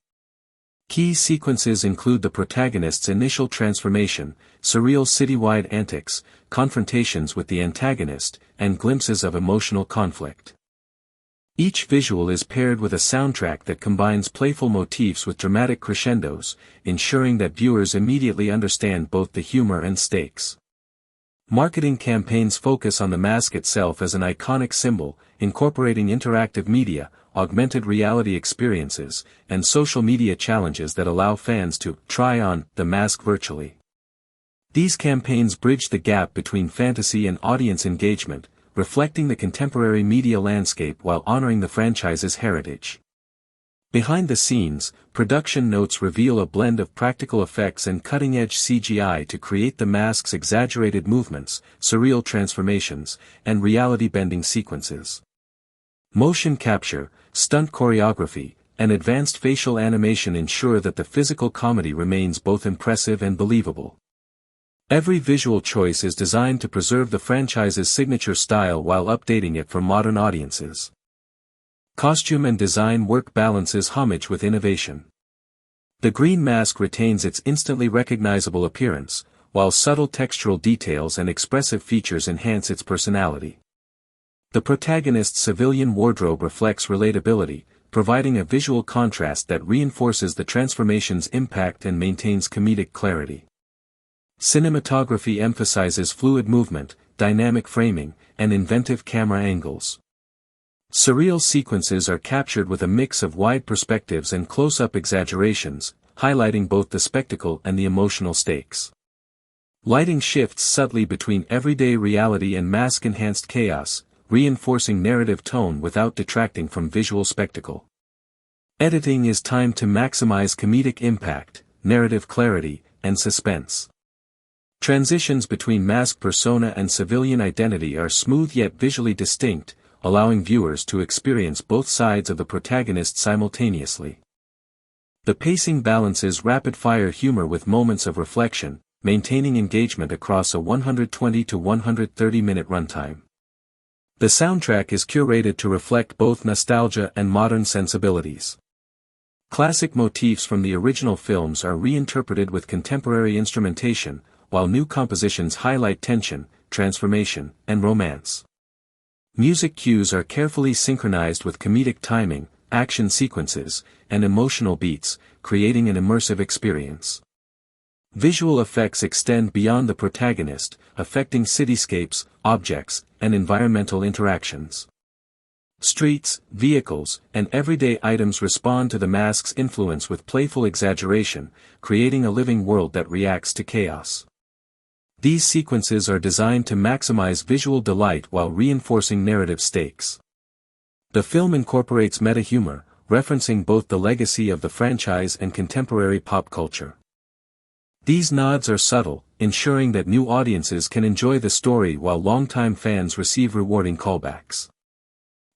Key sequences include the protagonist's initial transformation, surreal citywide antics, confrontations with the antagonist, and glimpses of emotional conflict. Each visual is paired with a soundtrack that combines playful motifs with dramatic crescendos, ensuring that viewers immediately understand both the humor and stakes. Marketing campaigns focus on the mask itself as an iconic symbol, incorporating interactive media, augmented reality experiences, and social media challenges that allow fans to try on the mask virtually. These campaigns bridge the gap between fantasy and audience engagement, reflecting the contemporary media landscape while honoring the franchise's heritage. Behind the scenes, production notes reveal a blend of practical effects and cutting-edge CGI to create the mask's exaggerated movements, surreal transformations, and reality-bending sequences. Motion capture, stunt choreography, and advanced facial animation ensure that the physical comedy remains both impressive and believable. Every visual choice is designed to preserve the franchise's signature style while updating it for modern audiences. Costume and design work balances homage with innovation. The green mask retains its instantly recognizable appearance, while subtle textural details and expressive features enhance its personality. The protagonist's civilian wardrobe reflects relatability, providing a visual contrast that reinforces the transformation's impact and maintains comedic clarity. Cinematography emphasizes fluid movement, dynamic framing, and inventive camera angles. Surreal sequences are captured with a mix of wide perspectives and close-up exaggerations, highlighting both the spectacle and the emotional stakes. Lighting shifts subtly between everyday reality and mask-enhanced chaos, reinforcing narrative tone without detracting from visual spectacle. Editing is timed to maximize comedic impact, narrative clarity, and suspense. Transitions between mask persona and civilian identity are smooth yet visually distinct, allowing viewers to experience both sides of the protagonist simultaneously. The pacing balances rapid-fire humor with moments of reflection, maintaining engagement across a 120 to 130-minute runtime. The soundtrack is curated to reflect both nostalgia and modern sensibilities. Classic motifs from the original films are reinterpreted with contemporary instrumentation, while new compositions highlight tension, transformation, and romance. Music cues are carefully synchronized with comedic timing, action sequences, and emotional beats, creating an immersive experience. Visual effects extend beyond the protagonist, affecting cityscapes, objects, and environmental interactions. Streets, vehicles, and everyday items respond to the mask's influence with playful exaggeration, creating a living world that reacts to chaos. These sequences are designed to maximize visual delight while reinforcing narrative stakes. The film incorporates meta-humor, referencing both the legacy of the franchise and contemporary pop culture. These nods are subtle, ensuring that new audiences can enjoy the story while longtime fans receive rewarding callbacks.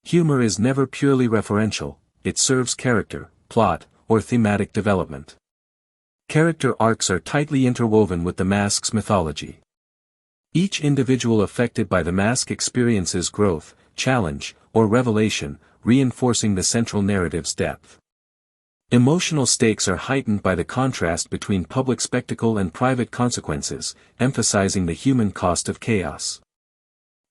Humor is never purely referential, it serves character, plot, or thematic development. Character arcs are tightly interwoven with the mask's mythology. Each individual affected by the mask experiences growth, challenge, or revelation, reinforcing the central narrative's depth. Emotional stakes are heightened by the contrast between public spectacle and private consequences, emphasizing the human cost of chaos.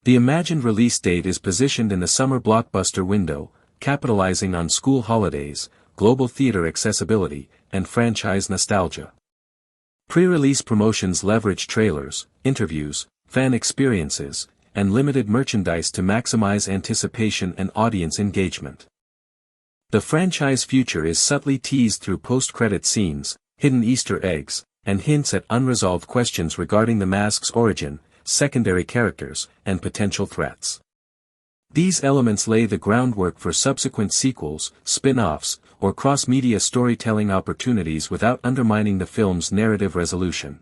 The imagined release date is positioned in the summer blockbuster window, capitalizing on school holidays, global theater accessibility, and franchise nostalgia. Pre-release promotions leverage trailers, interviews, fan experiences, and limited merchandise to maximize anticipation and audience engagement. The franchise future is subtly teased through post-credit scenes, hidden Easter eggs, and hints at unresolved questions regarding the mask's origin, secondary characters, and potential threats. These elements lay the groundwork for subsequent sequels, spin-offs, or cross-media storytelling opportunities without undermining the film's narrative resolution.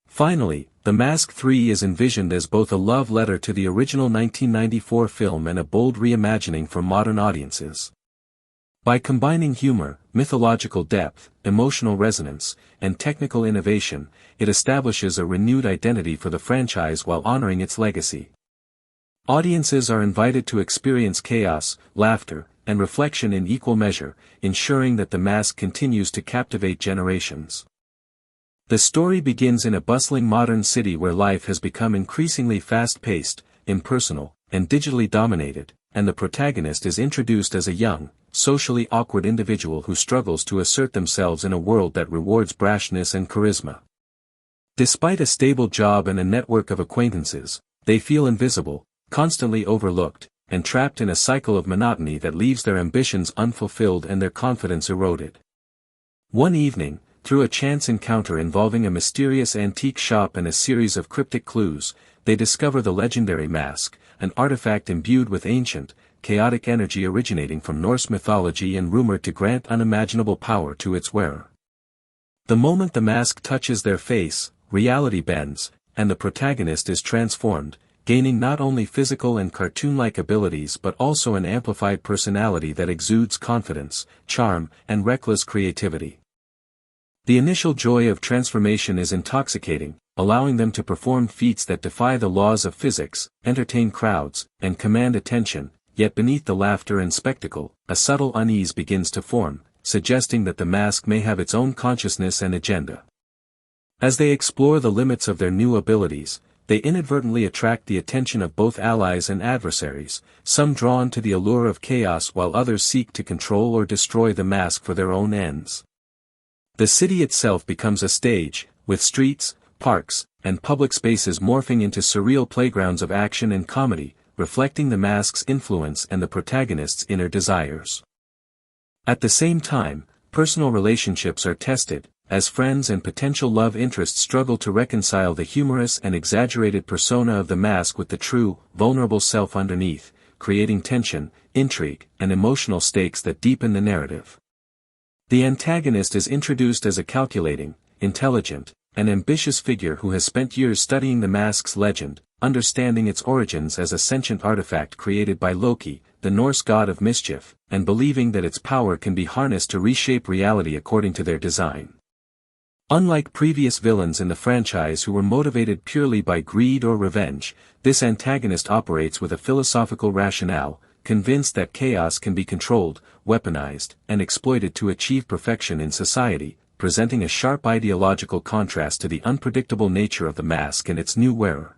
Finally, The Mask 3 is envisioned as both a love letter to the original 1994 film and a bold reimagining for modern audiences. By combining humor, mythological depth, emotional resonance, and technical innovation, it establishes a renewed identity for the franchise while honoring its legacy. Audiences are invited to experience chaos, laughter, and reflection in equal measure, ensuring that The Mask continues to captivate generations. The story begins in a bustling modern city where life has become increasingly fast-paced, impersonal, and digitally dominated, and the protagonist is introduced as a young, socially awkward individual who struggles to assert themselves in a world that rewards brashness and charisma. Despite a stable job and a network of acquaintances, they feel invisible, constantly overlooked, and trapped in a cycle of monotony that leaves their ambitions unfulfilled and their confidence eroded. One evening, through a chance encounter involving a mysterious antique shop and a series of cryptic clues, they discover the legendary mask, an artifact imbued with ancient, chaotic energy originating from Norse mythology and rumored to grant unimaginable power to its wearer. The moment the mask touches their face, reality bends, and the protagonist is transformed, gaining not only physical and cartoon-like abilities but also an amplified personality that exudes confidence, charm, and reckless creativity. The initial joy of transformation is intoxicating, allowing them to perform feats that defy the laws of physics, entertain crowds, and command attention, yet beneath the laughter and spectacle, a subtle unease begins to form, suggesting that the mask may have its own consciousness and agenda. As they explore the limits of their new abilities, they inadvertently attract the attention of both allies and adversaries, some drawn to the allure of chaos while others seek to control or destroy the mask for their own ends. The city itself becomes a stage, with streets, parks, and public spaces morphing into surreal playgrounds of action and comedy, reflecting the mask's influence and the protagonist's inner desires. At the same time, personal relationships are tested, as friends and potential love interests struggle to reconcile the humorous and exaggerated persona of the mask with the true, vulnerable self underneath, creating tension, intrigue, and emotional stakes that deepen the narrative. The antagonist is introduced as a calculating, intelligent, and ambitious figure who has spent years studying the mask's legend, understanding its origins as a sentient artifact created by Loki, the Norse god of mischief, and believing that its power can be harnessed to reshape reality according to their design. Unlike previous villains in the franchise who were motivated purely by greed or revenge, this antagonist operates with a philosophical rationale, convinced that chaos can be controlled, weaponized, and exploited to achieve perfection in society, presenting a sharp ideological contrast to the unpredictable nature of the mask and its new wearer.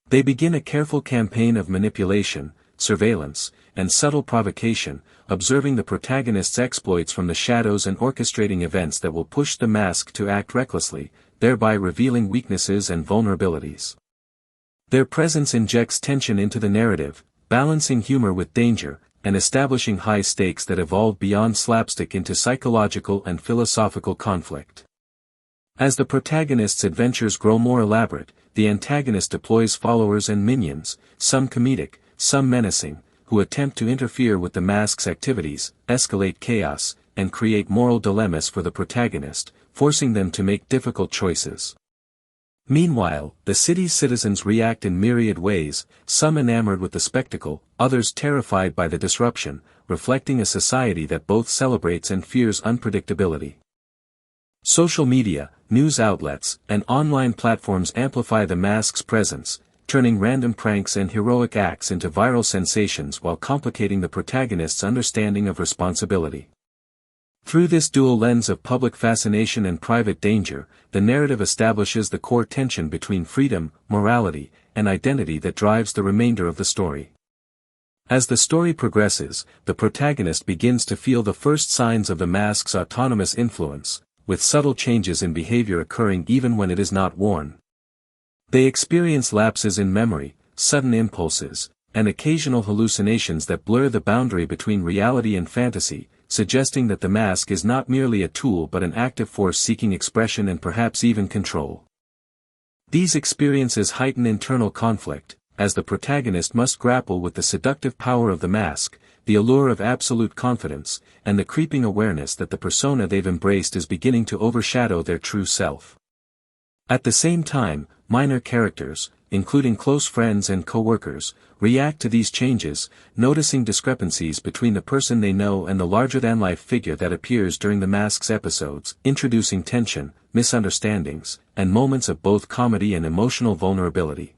They begin a careful campaign of manipulation, surveillance, and subtle provocation, observing the protagonist's exploits from the shadows and orchestrating events that will push the mask to act recklessly, thereby revealing weaknesses and vulnerabilities. Their presence injects tension into the narrative, balancing humor with danger, and establishing high stakes that evolve beyond slapstick into psychological and philosophical conflict. As the protagonist's adventures grow more elaborate, the antagonist deploys followers and minions, some comedic, some menacing, who attempt to interfere with the mask's activities, escalate chaos, and create moral dilemmas for the protagonist, forcing them to make difficult choices. Meanwhile, the city's citizens react in myriad ways, some enamored with the spectacle, others terrified by the disruption, reflecting a society that both celebrates and fears unpredictability. Social media, news outlets, and online platforms amplify the mask's presence, turning random pranks and heroic acts into viral sensations while complicating the protagonist's understanding of responsibility. Through this dual lens of public fascination and private danger, the narrative establishes the core tension between freedom, morality, and identity that drives the remainder of the story. As the story progresses, the protagonist begins to feel the first signs of the mask's autonomous influence, with subtle changes in behavior occurring even when it is not worn. They experience lapses in memory, sudden impulses, and occasional hallucinations that blur the boundary between reality and fantasy, suggesting that the mask is not merely a tool but an active force seeking expression and perhaps even control. These experiences heighten internal conflict, as the protagonist must grapple with the seductive power of the mask, the allure of absolute confidence, and the creeping awareness that the persona they've embraced is beginning to overshadow their true self. At the same time, minor characters, including close friends and co-workers, react to these changes, noticing discrepancies between the person they know and the larger-than-life figure that appears during the mask's episodes, introducing tension, misunderstandings, and moments of both comedy and emotional vulnerability.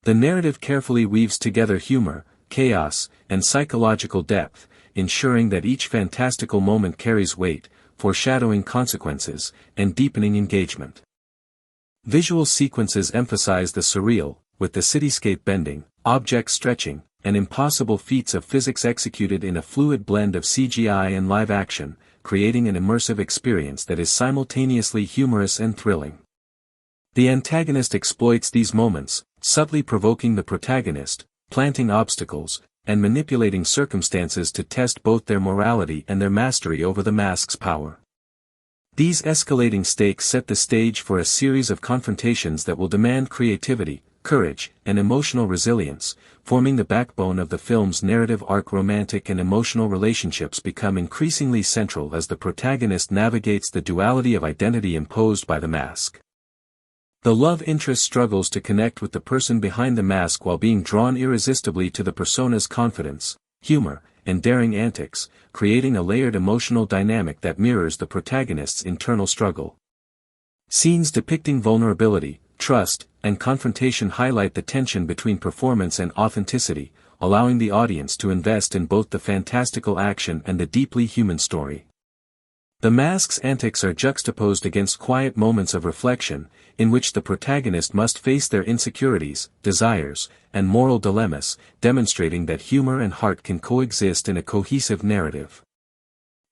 The narrative carefully weaves together humor, chaos, and psychological depth, ensuring that each fantastical moment carries weight, foreshadowing consequences, and deepening engagement. Visual sequences emphasize the surreal, with the cityscape bending, objects stretching, and impossible feats of physics executed in a fluid blend of CGI and live action, creating an immersive experience that is simultaneously humorous and thrilling. The antagonist exploits these moments, subtly provoking the protagonist, planting obstacles, and manipulating circumstances to test both their morality and their mastery over the mask's power. These escalating stakes set the stage for a series of confrontations that will demand creativity, courage, and emotional resilience, forming the backbone of the film's narrative arc. Romantic and emotional relationships become increasingly central as the protagonist navigates the duality of identity imposed by the mask. The love interest struggles to connect with the person behind the mask while being drawn irresistibly to the persona's confidence, humor, and daring antics, creating a layered emotional dynamic that mirrors the protagonist's internal struggle. Scenes depicting vulnerability, trust, and confrontation highlight the tension between performance and authenticity, allowing the audience to invest in both the fantastical action and the deeply human story. The mask's antics are juxtaposed against quiet moments of reflection, in which the protagonist must face their insecurities, desires, and moral dilemmas, demonstrating that humor and heart can coexist in a cohesive narrative.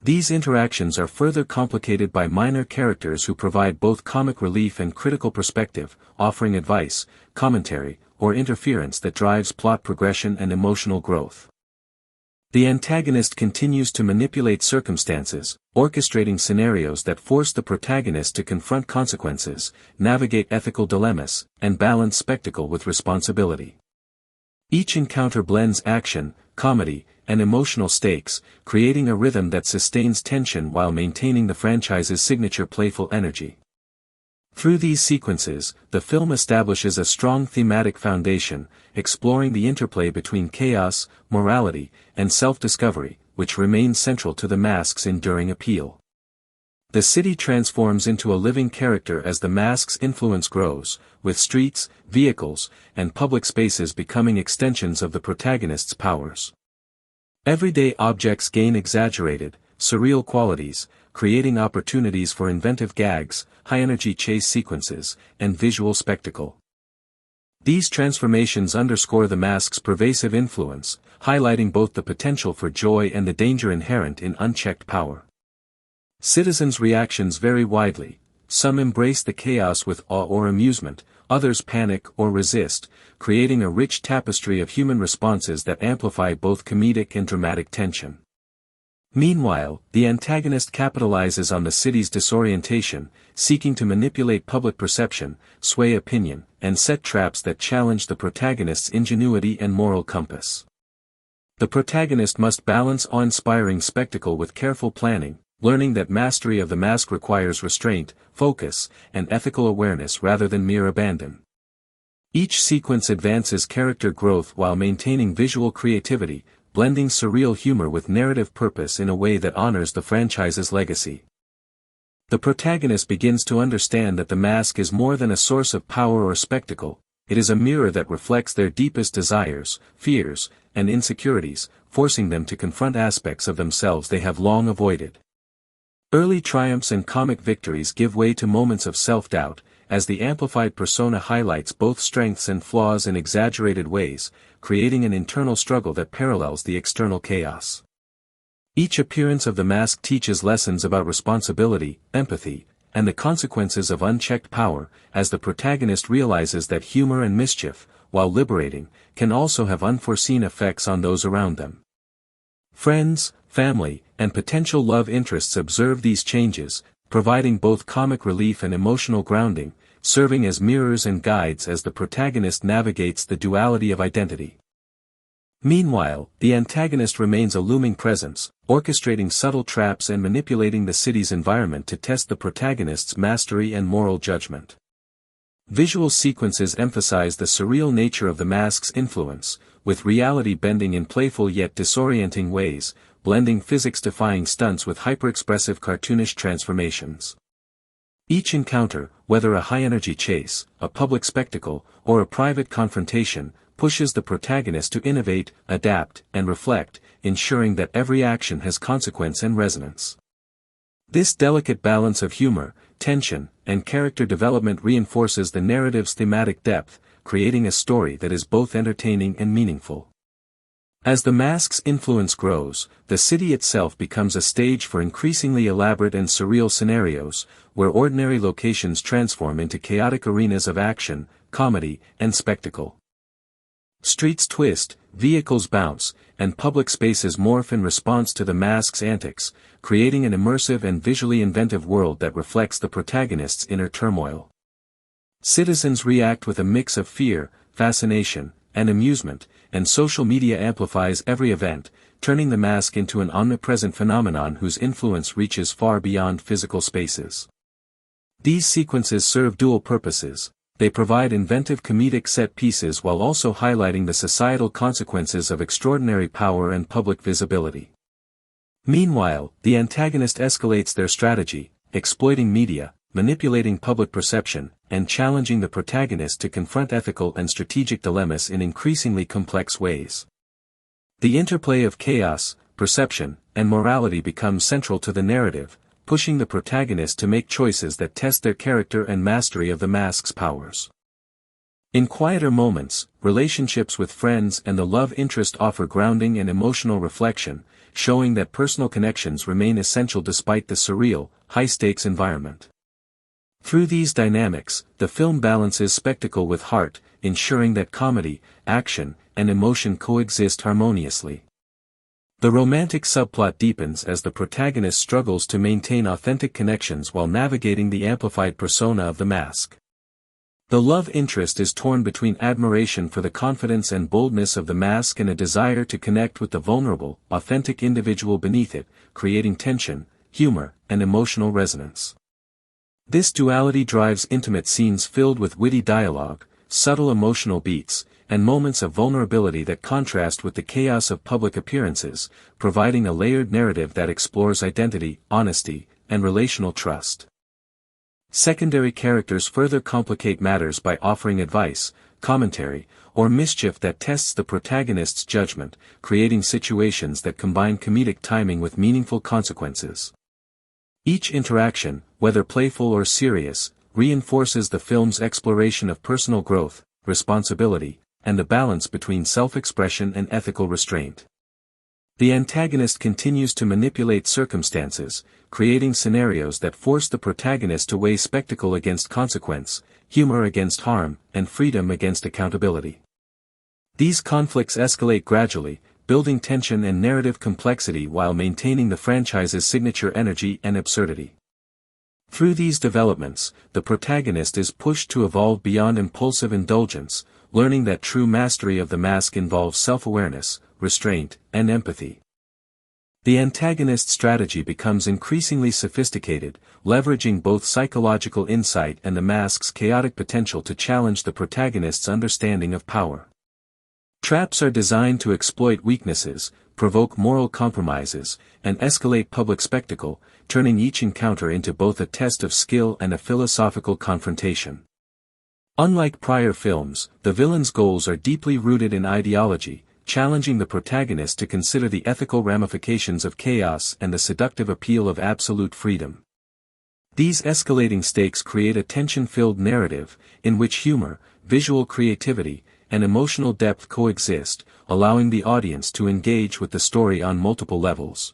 These interactions are further complicated by minor characters who provide both comic relief and critical perspective, offering advice, commentary, or interference that drives plot progression and emotional growth. The antagonist continues to manipulate circumstances, orchestrating scenarios that force the protagonist to confront consequences, navigate ethical dilemmas, and balance spectacle with responsibility. Each encounter blends action, comedy, and emotional stakes, creating a rhythm that sustains tension while maintaining the franchise's signature playful energy. Through these sequences, the film establishes a strong thematic foundation, exploring the interplay between chaos, morality, and self-discovery, which remains central to the mask's enduring appeal. The city transforms into a living character as the mask's influence grows, with streets, vehicles, and public spaces becoming extensions of the protagonist's powers. Everyday objects gain exaggerated, surreal qualities, creating opportunities for inventive gags, high-energy chase sequences, and visual spectacle. These transformations underscore the mask's pervasive influence, highlighting both the potential for joy and the danger inherent in unchecked power. Citizens' reactions vary widely. Some embrace the chaos with awe or amusement, others panic or resist, creating a rich tapestry of human responses that amplify both comedic and dramatic tension. Meanwhile, the antagonist capitalizes on the city's disorientation, seeking to manipulate public perception, sway opinion, and set traps that challenge the protagonist's ingenuity and moral compass. The protagonist must balance awe-inspiring spectacle with careful planning, learning that mastery of the mask requires restraint, focus, and ethical awareness rather than mere abandon. Each sequence advances character growth while maintaining visual creativity, blending surreal humor with narrative purpose in a way that honors the franchise's legacy. The protagonist begins to understand that the mask is more than a source of power or spectacle, it is a mirror that reflects their deepest desires, fears, and insecurities, forcing them to confront aspects of themselves they have long avoided. Early triumphs and comic victories give way to moments of self-doubt, as the amplified persona highlights both strengths and flaws in exaggerated ways, creating an internal struggle that parallels the external chaos. Each appearance of the mask teaches lessons about responsibility, empathy, and the consequences of unchecked power, as the protagonist realizes that humor and mischief, while liberating, can also have unforeseen effects on those around them. Friends, family, and potential love interests observe these changes, providing both comic relief and emotional grounding, serving as mirrors and guides as the protagonist navigates the duality of identity. Meanwhile, the antagonist remains a looming presence, orchestrating subtle traps and manipulating the city's environment to test the protagonist's mastery and moral judgment. Visual sequences emphasize the surreal nature of the mask's influence, with reality bending in playful yet disorienting ways, blending physics-defying stunts with hyper-expressive cartoonish transformations. Each encounter, whether a high-energy chase, a public spectacle, or a private confrontation, pushes the protagonist to innovate, adapt, and reflect, ensuring that every action has consequence and resonance. This delicate balance of humor, tension, and character development reinforces the narrative's thematic depth, creating a story that is both entertaining and meaningful. As the mask's influence grows, the city itself becomes a stage for increasingly elaborate and surreal scenarios, where ordinary locations transform into chaotic arenas of action, comedy, and spectacle. Streets twist, vehicles bounce, and public spaces morph in response to the mask's antics, creating an immersive and visually inventive world that reflects the protagonist's inner turmoil. Citizens react with a mix of fear, fascination, and amusement, and social media amplifies every event, turning the mask into an omnipresent phenomenon whose influence reaches far beyond physical spaces. These sequences serve dual purposes. They provide inventive comedic set pieces while also highlighting the societal consequences of extraordinary power and public visibility. Meanwhile, the antagonist escalates their strategy, exploiting media, manipulating public perception, and challenging the protagonist to confront ethical and strategic dilemmas in increasingly complex ways. The interplay of chaos, perception, and morality becomes central to the narrative, pushing the protagonist to make choices that test their character and mastery of the mask's powers. In quieter moments, relationships with friends and the love interest offer grounding and emotional reflection, showing that personal connections remain essential despite the surreal, high-stakes environment. Through these dynamics, the film balances spectacle with heart, ensuring that comedy, action, and emotion coexist harmoniously. The romantic subplot deepens as the protagonist struggles to maintain authentic connections while navigating the amplified persona of the mask. The love interest is torn between admiration for the confidence and boldness of the mask and a desire to connect with the vulnerable, authentic individual beneath it, creating tension, humor, and emotional resonance. This duality drives intimate scenes filled with witty dialogue, subtle emotional beats, and moments of vulnerability that contrast with the chaos of public appearances, providing a layered narrative that explores identity, honesty, and relational trust. Secondary characters further complicate matters by offering advice, commentary, or mischief that tests the protagonist's judgment, creating situations that combine comedic timing with meaningful consequences. Each interaction, whether playful or serious, reinforces the film's exploration of personal growth, responsibility, and the balance between self-expression and ethical restraint. The antagonist continues to manipulate circumstances, creating scenarios that force the protagonist to weigh spectacle against consequence, humor against harm, and freedom against accountability. These conflicts escalate gradually, building tension and narrative complexity while maintaining the franchise's signature energy and absurdity. Through these developments, the protagonist is pushed to evolve beyond impulsive indulgence, learning that true mastery of the mask involves self-awareness, restraint, and empathy. The antagonist's strategy becomes increasingly sophisticated, leveraging both psychological insight and the mask's chaotic potential to challenge the protagonist's understanding of power. Traps are designed to exploit weaknesses, provoke moral compromises, and escalate public spectacle, turning each encounter into both a test of skill and a philosophical confrontation. Unlike prior films, the villain's goals are deeply rooted in ideology, challenging the protagonist to consider the ethical ramifications of chaos and the seductive appeal of absolute freedom. These escalating stakes create a tension-filled narrative, in which humor, visual creativity, and emotional depth coexist, allowing the audience to engage with the story on multiple levels.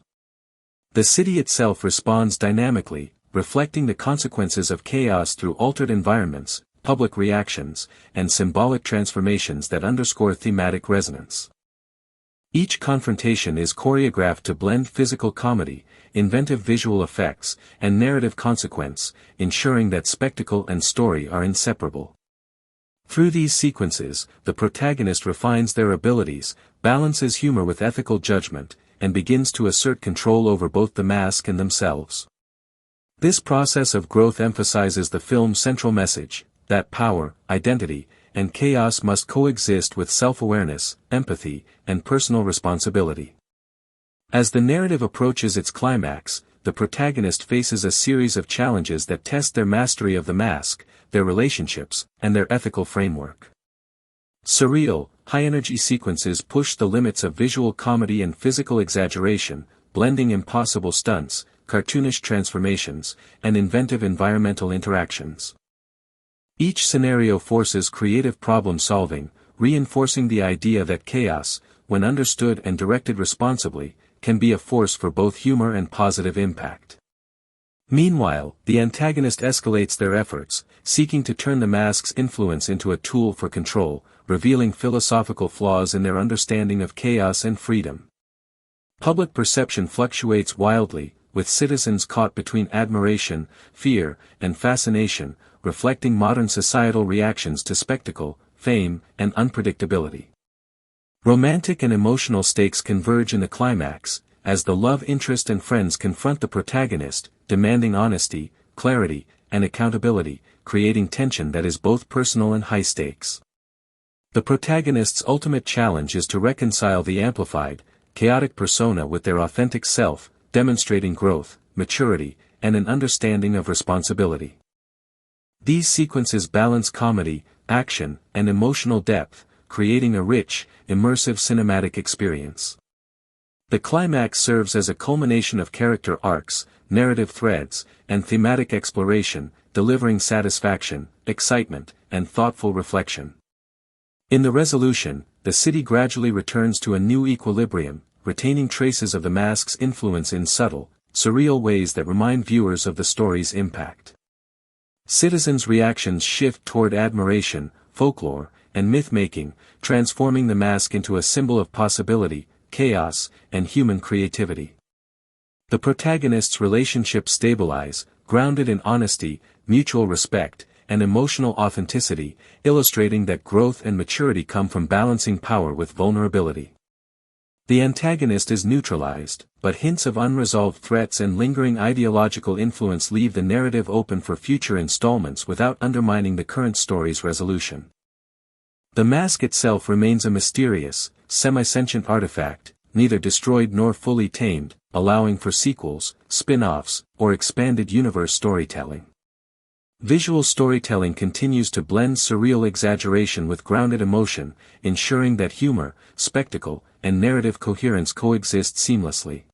The city itself responds dynamically, reflecting the consequences of chaos through altered environments, public reactions, and symbolic transformations that underscore thematic resonance. Each confrontation is choreographed to blend physical comedy, inventive visual effects, and narrative consequence, ensuring that spectacle and story are inseparable. Through these sequences, the protagonist refines their abilities, balances humor with ethical judgment, and begins to assert control over both the mask and themselves. This process of growth emphasizes the film's central message, that power, identity, and chaos must coexist with self-awareness, empathy, and personal responsibility. As the narrative approaches its climax, the protagonist faces a series of challenges that test their mastery of the mask, their relationships, and their ethical framework. Surreal, high-energy sequences push the limits of visual comedy and physical exaggeration, blending impossible stunts, cartoonish transformations, and inventive environmental interactions. Each scenario forces creative problem-solving, reinforcing the idea that chaos, when understood and directed responsibly, can be a force for both humor and positive impact. Meanwhile, the antagonist escalates their efforts, seeking to turn the mask's influence into a tool for control, revealing philosophical flaws in their understanding of chaos and freedom. Public perception fluctuates wildly, with citizens caught between admiration, fear, and fascination, reflecting modern societal reactions to spectacle, fame, and unpredictability. Romantic and emotional stakes converge in the climax, as the love interest and friends confront the protagonist, demanding honesty, clarity, and accountability, creating tension that is both personal and high stakes. The protagonist's ultimate challenge is to reconcile the amplified, chaotic persona with their authentic self, demonstrating growth, maturity, and an understanding of responsibility. These sequences balance comedy, action, and emotional depth, creating a rich, immersive cinematic experience. The climax serves as a culmination of character arcs, narrative threads, and thematic exploration, delivering satisfaction, excitement, and thoughtful reflection. In the resolution, the city gradually returns to a new equilibrium, retaining traces of the mask's influence in subtle, surreal ways that remind viewers of the story's impact. Citizens' reactions shift toward admiration, folklore, and myth-making, transforming the mask into a symbol of possibility, chaos, and human creativity. The protagonists' relationships stabilize, grounded in honesty, mutual respect, and emotional authenticity, illustrating that growth and maturity come from balancing power with vulnerability. The antagonist is neutralized, but hints of unresolved threats and lingering ideological influence leave the narrative open for future installments without undermining the current story's resolution. The mask itself remains a mysterious, semi-sentient artifact, neither destroyed nor fully tamed, allowing for sequels, spin-offs, or expanded universe storytelling. Visual storytelling continues to blend surreal exaggeration with grounded emotion, ensuring that humor, spectacle, and narrative coherence coexist seamlessly.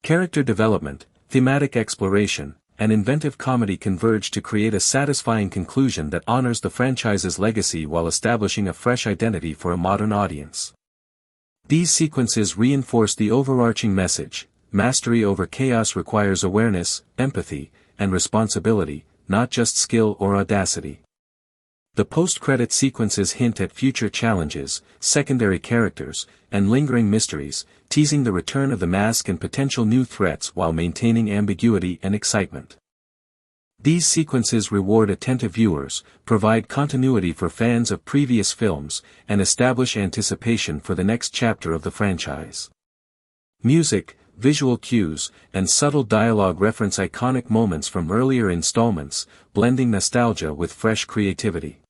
Character development, thematic exploration, and inventive comedy converge to create a satisfying conclusion that honors the franchise's legacy while establishing a fresh identity for a modern audience. These sequences reinforce the overarching message: mastery over chaos requires awareness, empathy, and responsibility, not just skill or audacity. The post-credit sequences hint at future challenges, secondary characters, and lingering mysteries, teasing the return of the mask and potential new threats while maintaining ambiguity and excitement. These sequences reward attentive viewers, provide continuity for fans of previous films, and establish anticipation for the next chapter of the franchise. Music, visual cues, and subtle dialogue reference iconic moments from earlier installments, blending nostalgia with fresh creativity.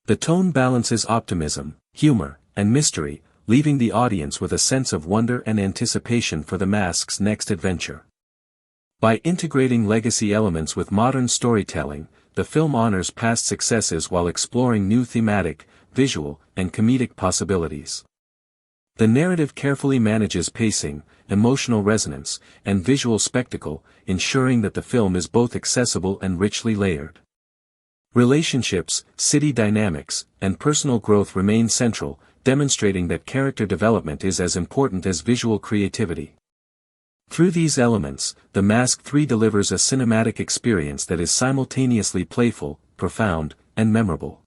The tone balances optimism, humor, and mystery, leaving the audience with a sense of wonder and anticipation for the mask's next adventure. By integrating legacy elements with modern storytelling, the film honors past successes while exploring new thematic, visual, and comedic possibilities. The narrative carefully manages pacing, emotional resonance, and visual spectacle, ensuring that the film is both accessible and richly layered. Relationships, city dynamics, and personal growth remain central, demonstrating that character development is as important as visual creativity. Through these elements, The Mask 3 delivers a cinematic experience that is simultaneously playful, profound, and memorable.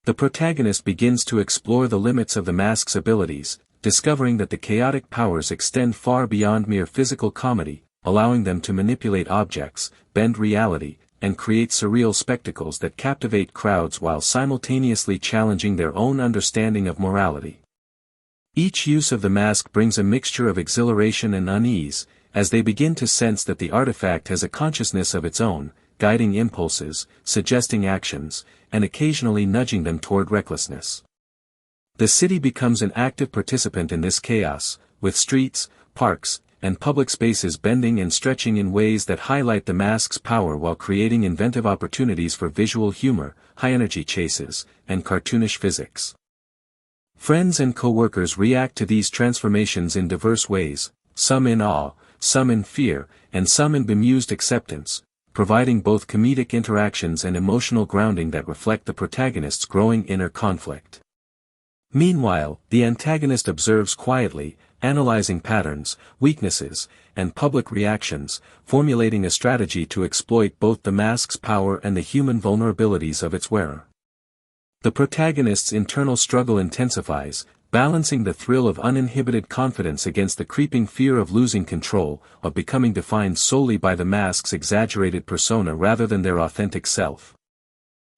The protagonist begins to explore the limits of the mask's abilities, discovering that the chaotic powers extend far beyond mere physical comedy, allowing them to manipulate objects, bend reality, and create surreal spectacles that captivate crowds while simultaneously challenging their own understanding of morality. Each use of the mask brings a mixture of exhilaration and unease, as they begin to sense that the artifact has a consciousness of its own, guiding impulses, suggesting actions, and occasionally nudging them toward recklessness. The city becomes an active participant in this chaos, with streets, parks, and public spaces bending and stretching in ways that highlight the mask's power while creating inventive opportunities for visual humor, high-energy chases, and cartoonish physics. Friends and co-workers react to these transformations in diverse ways, some in awe, some in fear, and some in bemused acceptance, providing both comedic interactions and emotional grounding that reflect the protagonist's growing inner conflict. Meanwhile, the antagonist observes quietly, analyzing patterns, weaknesses, and public reactions, formulating a strategy to exploit both the mask's power and the human vulnerabilities of its wearer. The protagonist's internal struggle intensifies, balancing the thrill of uninhibited confidence against the creeping fear of losing control, of becoming defined solely by the mask's exaggerated persona rather than their authentic self.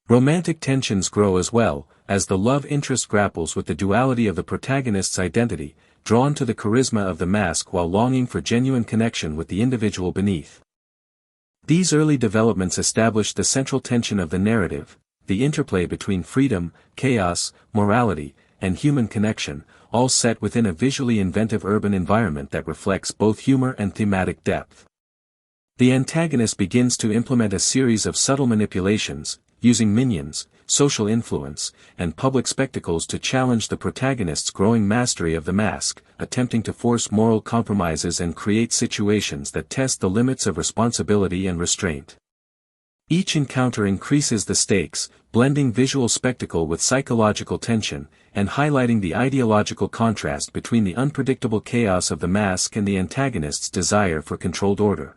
Romantic tensions grow as well, as the love interest grapples with the duality of the protagonist's identity, drawn to the charisma of the mask while longing for genuine connection with the individual beneath. These early developments establish the central tension of the narrative, the interplay between freedom, chaos, morality, and human connection, all set within a visually inventive urban environment that reflects both humor and thematic depth. The antagonist begins to implement a series of subtle manipulations, using minions, social influence, and public spectacles to challenge the protagonist's growing mastery of the mask, attempting to force moral compromises and create situations that test the limits of responsibility and restraint. Each encounter increases the stakes, blending visual spectacle with psychological tension, and highlighting the ideological contrast between the unpredictable chaos of the mask and the antagonist's desire for controlled order.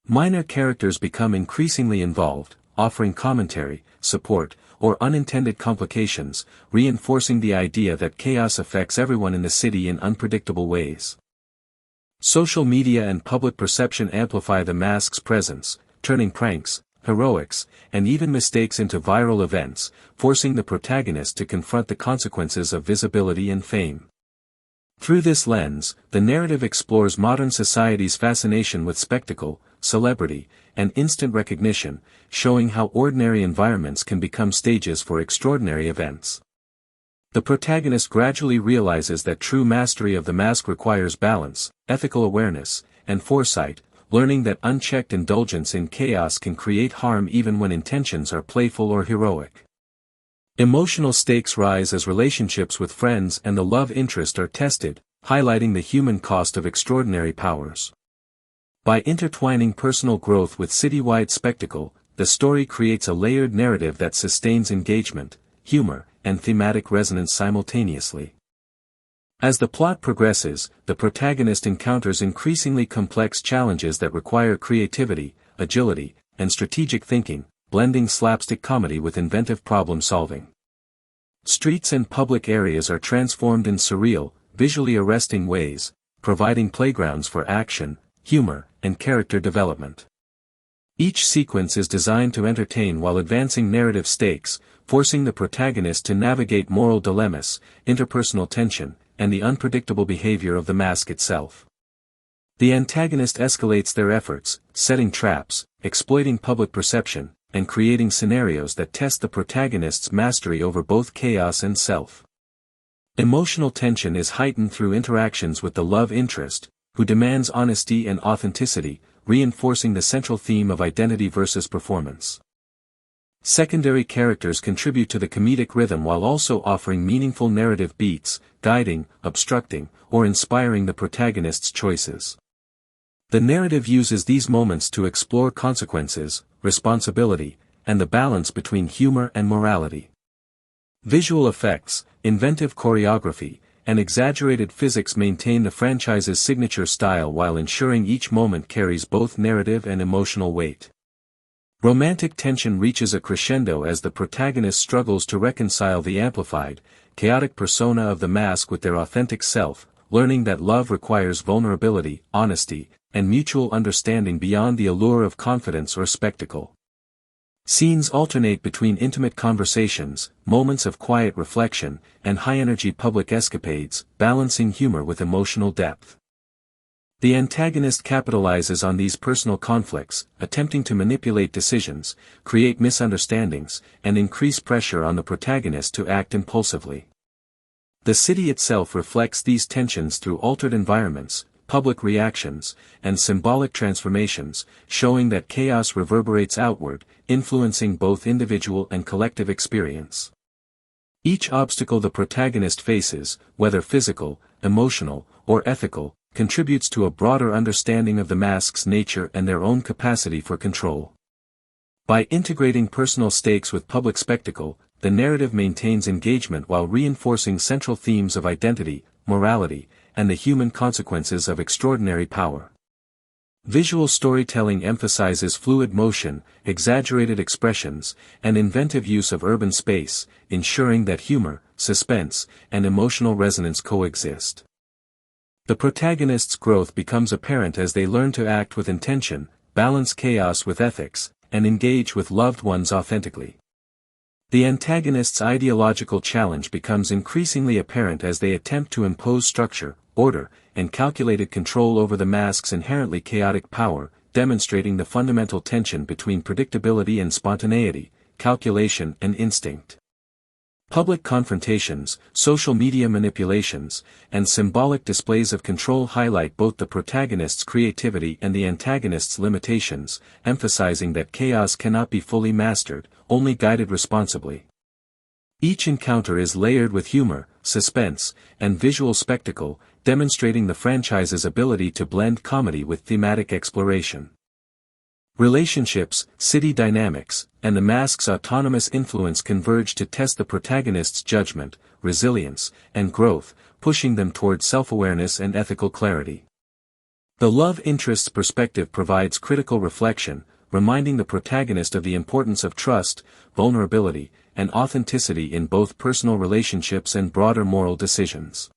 Minor characters become increasingly involved, offering commentary, support, or unintended complications, reinforcing the idea that chaos affects everyone in the city in unpredictable ways. Social media and public perception amplify the mask's presence, turning pranks, heroics, and even mistakes into viral events, forcing the protagonist to confront the consequences of visibility and fame. Through this lens, the narrative explores modern society's fascination with spectacle, celebrity, and instant recognition, showing how ordinary environments can become stages for extraordinary events. The protagonist gradually realizes that true mastery of the mask requires balance, ethical awareness, and foresight, learning that unchecked indulgence in chaos can create harm even when intentions are playful or heroic. Emotional stakes rise as relationships with friends and the love interest are tested, highlighting the human cost of extraordinary powers. By intertwining personal growth with citywide spectacle, the story creates a layered narrative that sustains engagement, humor, and thematic resonance simultaneously. As the plot progresses, the protagonist encounters increasingly complex challenges that require creativity, agility, and strategic thinking, blending slapstick comedy with inventive problem-solving. Streets and public areas are transformed in surreal, visually arresting ways, providing playgrounds for action, humor, and character development. Each sequence is designed to entertain while advancing narrative stakes, forcing the protagonist to navigate moral dilemmas, interpersonal tension, and the unpredictable behavior of the mask itself. The antagonist escalates their efforts, setting traps, exploiting public perception, and creating scenarios that test the protagonist's mastery over both chaos and self. Emotional tension is heightened through interactions with the love interest, who demands honesty and authenticity, reinforcing the central theme of identity versus performance. Secondary characters contribute to the comedic rhythm while also offering meaningful narrative beats, guiding, obstructing, or inspiring the protagonist's choices. The narrative uses these moments to explore consequences, responsibility, and the balance between humor and morality. Visual effects, inventive choreography, and exaggerated physics maintain the franchise's signature style while ensuring each moment carries both narrative and emotional weight. Romantic tension reaches a crescendo as the protagonist struggles to reconcile the amplified, chaotic persona of the mask with their authentic self, learning that love requires vulnerability, honesty, and mutual understanding beyond the allure of confidence or spectacle. Scenes alternate between intimate conversations, moments of quiet reflection, and high-energy public escapades, balancing humor with emotional depth. The antagonist capitalizes on these personal conflicts, attempting to manipulate decisions, create misunderstandings, and increase pressure on the protagonist to act impulsively. The city itself reflects these tensions through altered environments, public reactions, and symbolic transformations, showing that chaos reverberates outward, influencing both individual and collective experience. Each obstacle the protagonist faces, whether physical, emotional, or ethical, contributes to a broader understanding of the mask's nature and their own capacity for control. By integrating personal stakes with public spectacle, the narrative maintains engagement while reinforcing central themes of identity, morality, and the human consequences of extraordinary power. Visual storytelling emphasizes fluid motion, exaggerated expressions, and inventive use of urban space, ensuring that humor, suspense, and emotional resonance coexist. The protagonist's growth becomes apparent as they learn to act with intention, balance chaos with ethics, and engage with loved ones authentically. The antagonist's ideological challenge becomes increasingly apparent as they attempt to impose structure, order, and calculated control over the mask's inherently chaotic power, demonstrating the fundamental tension between predictability and spontaneity, calculation and instinct. Public confrontations, social media manipulations, and symbolic displays of control highlight both the protagonist's creativity and the antagonist's limitations, emphasizing that chaos cannot be fully mastered, only guided responsibly. Each encounter is layered with humor, suspense, and visual spectacle, demonstrating the franchise's ability to blend comedy with thematic exploration. Relationships, city dynamics, and the mask's autonomous influence converge to test the protagonist's judgment, resilience, and growth, pushing them toward self-awareness and ethical clarity. The love interest's perspective provides critical reflection, reminding the protagonist of the importance of trust, vulnerability, and authenticity in both personal relationships and broader moral decisions.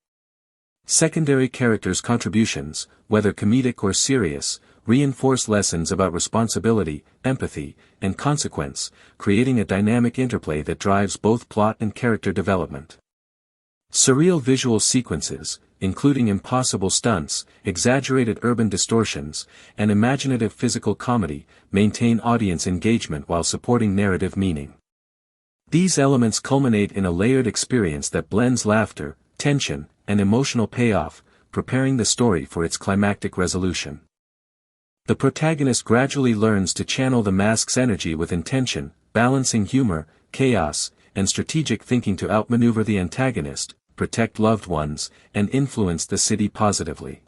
Secondary characters' contributions, whether comedic or serious, reinforce lessons about responsibility, empathy, and consequence, creating a dynamic interplay that drives both plot and character development. Surreal visual sequences, including impossible stunts, exaggerated urban distortions, and imaginative physical comedy, maintain audience engagement while supporting narrative meaning. These elements culminate in a layered experience that blends laughter, tension, and emotional payoff, preparing the story for its climactic resolution. The protagonist gradually learns to channel the mask's energy with intention, balancing humor, chaos, and strategic thinking to outmaneuver the antagonist, protect loved ones, and influence the city positively.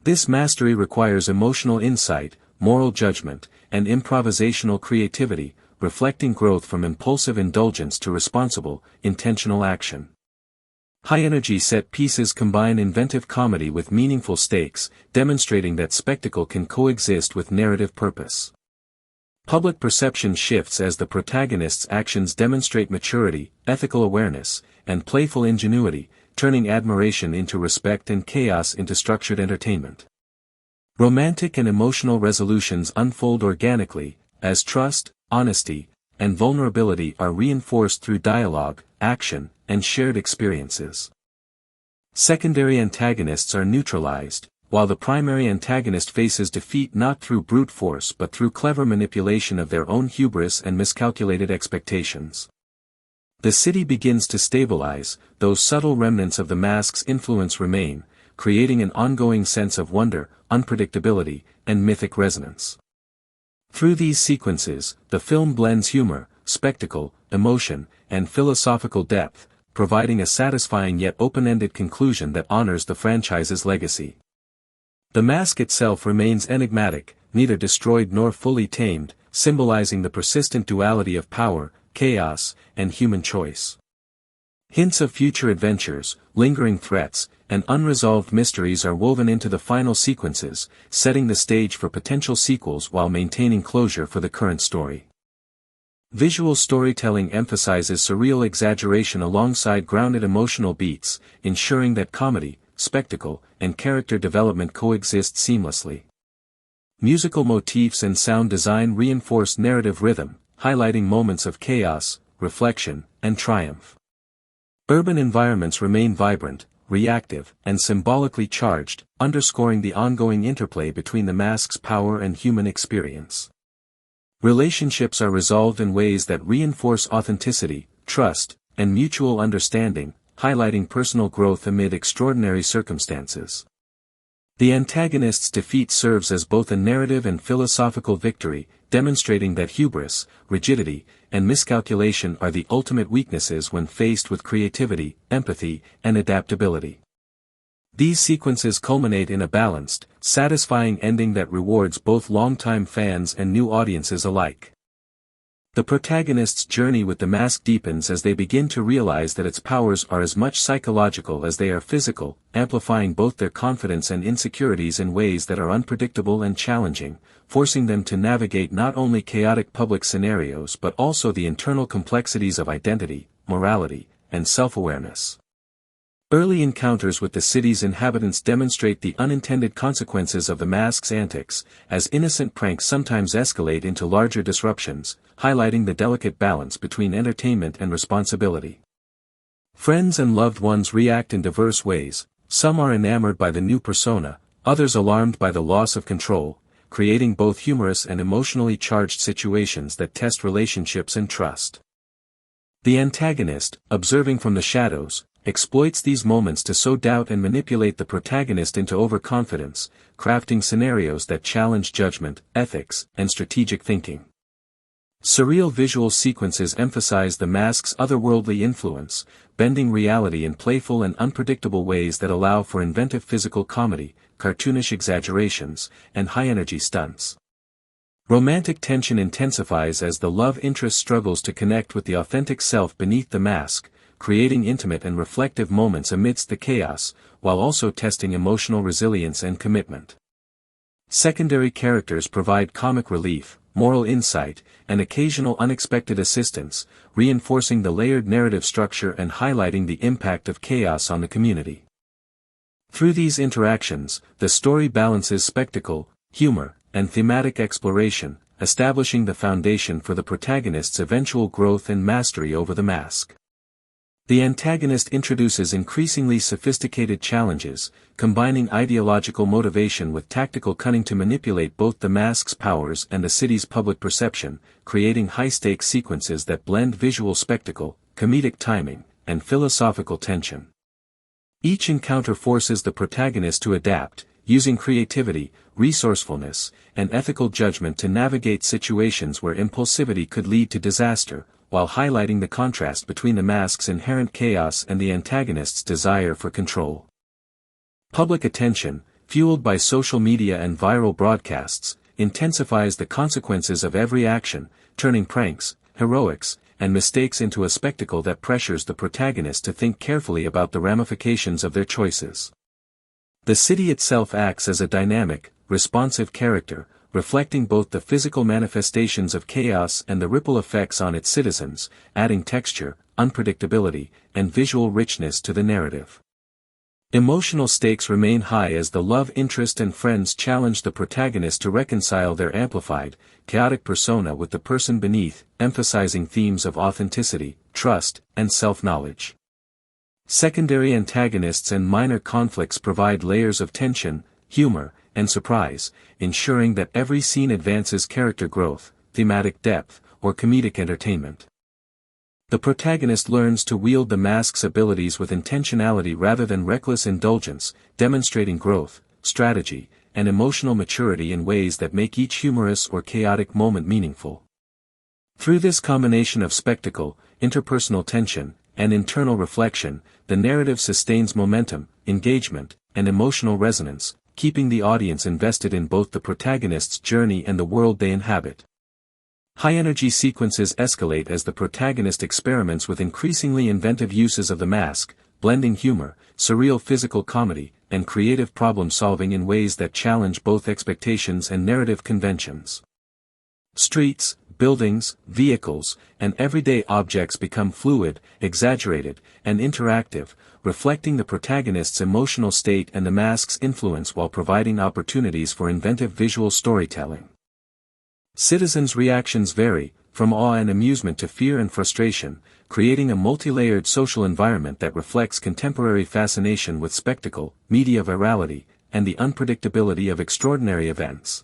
This mastery requires emotional insight, moral judgment, and improvisational creativity, reflecting growth from impulsive indulgence to responsible, intentional action. High-energy set pieces combine inventive comedy with meaningful stakes, demonstrating that spectacle can coexist with narrative purpose. Public perception shifts as the protagonist's actions demonstrate maturity, ethical awareness, and playful ingenuity, turning admiration into respect and chaos into structured entertainment. Romantic and emotional resolutions unfold organically, as trust, honesty, and vulnerability are reinforced through dialogue, action, and shared experiences. Secondary antagonists are neutralized, while the primary antagonist faces defeat not through brute force but through clever manipulation of their own hubris and miscalculated expectations. The city begins to stabilize, though subtle remnants of the mask's influence remain, creating an ongoing sense of wonder, unpredictability, and mythic resonance. Through these sequences, the film blends humor, spectacle, emotion, and philosophical depth, providing a satisfying yet open-ended conclusion that honors the franchise's legacy. The mask itself remains enigmatic, neither destroyed nor fully tamed, symbolizing the persistent duality of power, chaos, and human choice. Hints of future adventures, lingering threats, and unresolved mysteries are woven into the final sequences, setting the stage for potential sequels while maintaining closure for the current story. Visual storytelling emphasizes surreal exaggeration alongside grounded emotional beats, ensuring that comedy, spectacle, and character development coexist seamlessly. Musical motifs and sound design reinforce narrative rhythm, highlighting moments of chaos, reflection, and triumph. Urban environments remain vibrant, reactive, and symbolically charged, underscoring the ongoing interplay between the mask's power and human experience. Relationships are resolved in ways that reinforce authenticity, trust, and mutual understanding, highlighting personal growth amid extraordinary circumstances. The antagonist's defeat serves as both a narrative and philosophical victory, demonstrating that hubris, rigidity, and miscalculation are the ultimate weaknesses when faced with creativity, empathy, and adaptability. These sequences culminate in a balanced, satisfying ending that rewards both longtime fans and new audiences alike. The protagonist's journey with the mask deepens as they begin to realize that its powers are as much psychological as they are physical, amplifying both their confidence and insecurities in ways that are unpredictable and challenging, forcing them to navigate not only chaotic public scenarios but also the internal complexities of identity, morality, and self-awareness. Early encounters with the city's inhabitants demonstrate the unintended consequences of the mask's antics, as innocent pranks sometimes escalate into larger disruptions, highlighting the delicate balance between entertainment and responsibility. Friends and loved ones react in diverse ways, some are enamored by the new persona, others alarmed by the loss of control, creating both humorous and emotionally charged situations that test relationships and trust. The antagonist, observing from the shadows, exploits these moments to sow doubt and manipulate the protagonist into overconfidence, crafting scenarios that challenge judgment, ethics, and strategic thinking. Surreal visual sequences emphasize the mask's otherworldly influence, bending reality in playful and unpredictable ways that allow for inventive physical comedy, cartoonish exaggerations, and high-energy stunts. Romantic tension intensifies as the love interest struggles to connect with the authentic self beneath the mask, creating intimate and reflective moments amidst the chaos, while also testing emotional resilience and commitment. Secondary characters provide comic relief, moral insight, and occasional unexpected assistance, reinforcing the layered narrative structure and highlighting the impact of chaos on the community. Through these interactions, the story balances spectacle, humor, and thematic exploration, establishing the foundation for the protagonist's eventual growth and mastery over the mask. The antagonist introduces increasingly sophisticated challenges, combining ideological motivation with tactical cunning to manipulate both the mask's powers and the city's public perception, creating high-stakes sequences that blend visual spectacle, comedic timing, and philosophical tension. Each encounter forces the protagonist to adapt, using creativity, resourcefulness, and ethical judgment to navigate situations where impulsivity could lead to disaster, while highlighting the contrast between the mask's inherent chaos and the antagonist's desire for control. Public attention, fueled by social media and viral broadcasts, intensifies the consequences of every action, turning pranks, heroics, and mistakes into a spectacle that pressures the protagonist to think carefully about the ramifications of their choices. The city itself acts as a dynamic, responsive character, reflecting both the physical manifestations of chaos and the ripple effects on its citizens, adding texture, unpredictability, and visual richness to the narrative. Emotional stakes remain high as the love interest and friends challenge the protagonist to reconcile their amplified, chaotic persona with the person beneath, emphasizing themes of authenticity, trust, and self-knowledge. Secondary antagonists and minor conflicts provide layers of tension, humor, and surprise, ensuring that every scene advances character growth, thematic depth, or comedic entertainment. The protagonist learns to wield the mask's abilities with intentionality rather than reckless indulgence, demonstrating growth, strategy, and emotional maturity in ways that make each humorous or chaotic moment meaningful. Through this combination of spectacle, interpersonal tension, and internal reflection, the narrative sustains momentum, engagement, and emotional resonance, keeping the audience invested in both the protagonist's journey and the world they inhabit. High-energy sequences escalate as the protagonist experiments with increasingly inventive uses of the mask, blending humor, surreal physical comedy, and creative problem-solving in ways that challenge both expectations and narrative conventions. Streets, buildings, vehicles, and everyday objects become fluid, exaggerated, and interactive, reflecting the protagonist's emotional state and the mask's influence while providing opportunities for inventive visual storytelling. Citizens' reactions vary, from awe and amusement to fear and frustration, creating a multi-layered social environment that reflects contemporary fascination with spectacle, media virality, and the unpredictability of extraordinary events.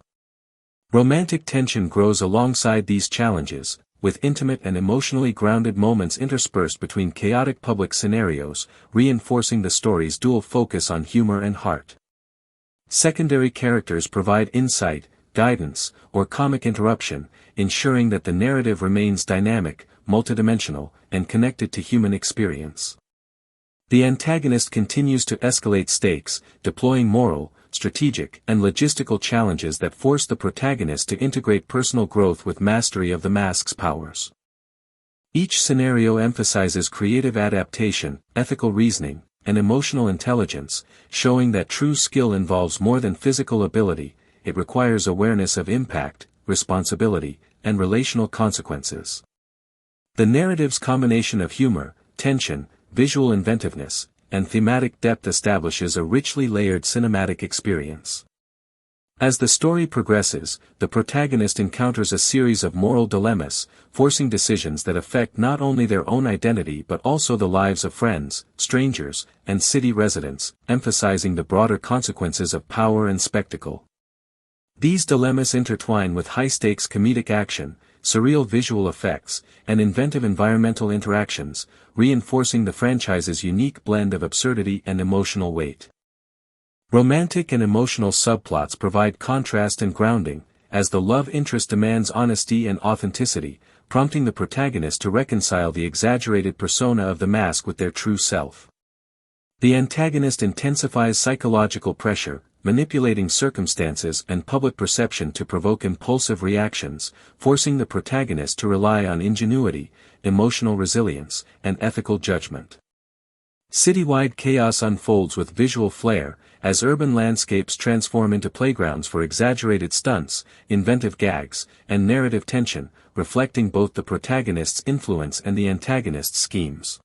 Romantic tension grows alongside these challenges, with intimate and emotionally grounded moments interspersed between chaotic public scenarios, reinforcing the story's dual focus on humor and heart. Secondary characters provide insight, guidance, or comic interruption, ensuring that the narrative remains dynamic, multidimensional, and connected to human experience. The antagonist continues to escalate stakes, deploying moral, strategic, and logistical challenges that force the protagonist to integrate personal growth with mastery of the mask's powers. Each scenario emphasizes creative adaptation, ethical reasoning, and emotional intelligence, showing that true skill involves more than physical ability. It requires awareness of impact, responsibility, and relational consequences. The narrative's combination of humor, tension, visual inventiveness, and thematic depth establishes a richly layered cinematic experience. As the story progresses, the protagonist encounters a series of moral dilemmas, forcing decisions that affect not only their own identity but also the lives of friends, strangers, and city residents, emphasizing the broader consequences of power and spectacle. These dilemmas intertwine with high-stakes comedic action, surreal visual effects, and inventive environmental interactions, reinforcing the franchise's unique blend of absurdity and emotional weight. Romantic and emotional subplots provide contrast and grounding, as the love interest demands honesty and authenticity, prompting the protagonist to reconcile the exaggerated persona of the mask with their true self. The antagonist intensifies psychological pressure, manipulating circumstances and public perception to provoke impulsive reactions, forcing the protagonist to rely on ingenuity, emotional resilience, and ethical judgment. Citywide chaos unfolds with visual flair, as urban landscapes transform into playgrounds for exaggerated stunts, inventive gags, and narrative tension, reflecting both the protagonist's influence and the antagonist's schemes.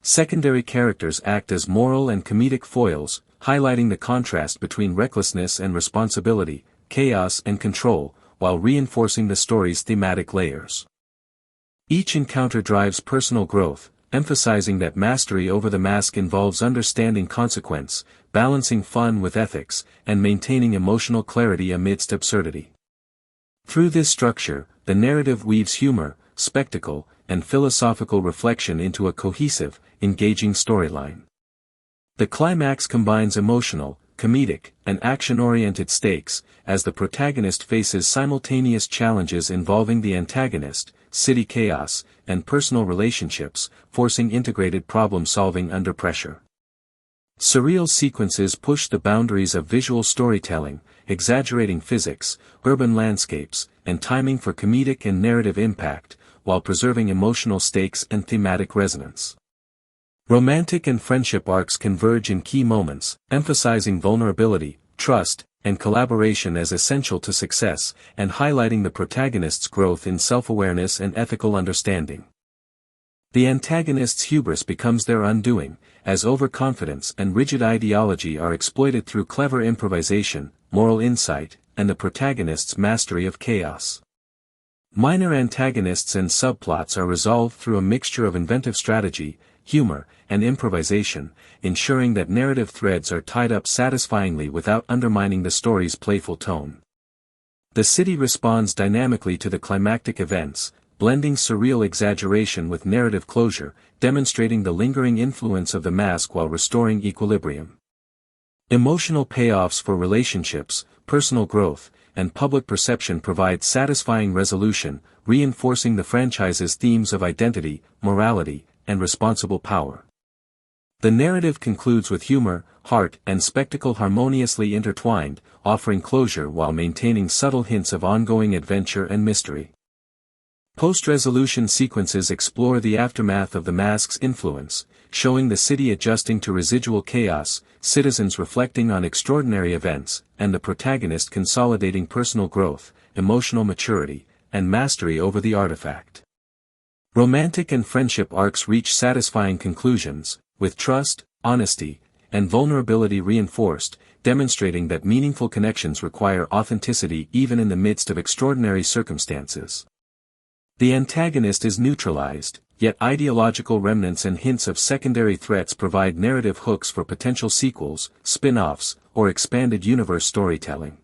Secondary characters act as moral and comedic foils, highlighting the contrast between recklessness and responsibility, chaos and control, while reinforcing the story's thematic layers. Each encounter drives personal growth, emphasizing that mastery over the mask involves understanding consequence, balancing fun with ethics, and maintaining emotional clarity amidst absurdity. Through this structure, the narrative weaves humor, spectacle, and philosophical reflection into a cohesive, engaging storyline. The climax combines emotional, comedic, and action-oriented stakes, as the protagonist faces simultaneous challenges involving the antagonist, city chaos, and personal relationships, forcing integrated problem-solving under pressure. Surreal sequences push the boundaries of visual storytelling, exaggerating physics, urban landscapes, and timing for comedic and narrative impact, while preserving emotional stakes and thematic resonance. Romantic and friendship arcs converge in key moments, emphasizing vulnerability, trust, and collaboration as essential to success, and highlighting the protagonist's growth in self-awareness and ethical understanding. The antagonist's hubris becomes their undoing, as overconfidence and rigid ideology are exploited through clever improvisation, moral insight, and the protagonist's mastery of chaos. Minor antagonists and subplots are resolved through a mixture of inventive strategy, humor, and improvisation, ensuring that narrative threads are tied up satisfyingly without undermining the story's playful tone. The city responds dynamically to the climactic events, blending surreal exaggeration with narrative closure, demonstrating the lingering influence of the mask while restoring equilibrium. Emotional payoffs for relationships, personal growth, and public perception provide satisfying resolution, reinforcing the franchise's themes of identity, morality, and responsible power. The narrative concludes with humor, heart, and spectacle harmoniously intertwined, offering closure while maintaining subtle hints of ongoing adventure and mystery. Post-resolution sequences explore the aftermath of the mask's influence, showing the city adjusting to residual chaos, citizens reflecting on extraordinary events, and the protagonist consolidating personal growth, emotional maturity, and mastery over the artifact. Romantic and friendship arcs reach satisfying conclusions, with trust, honesty, and vulnerability reinforced, demonstrating that meaningful connections require authenticity even in the midst of extraordinary circumstances. The antagonist is neutralized, yet ideological remnants and hints of secondary threats provide narrative hooks for potential sequels, spin-offs, or expanded universe storytelling.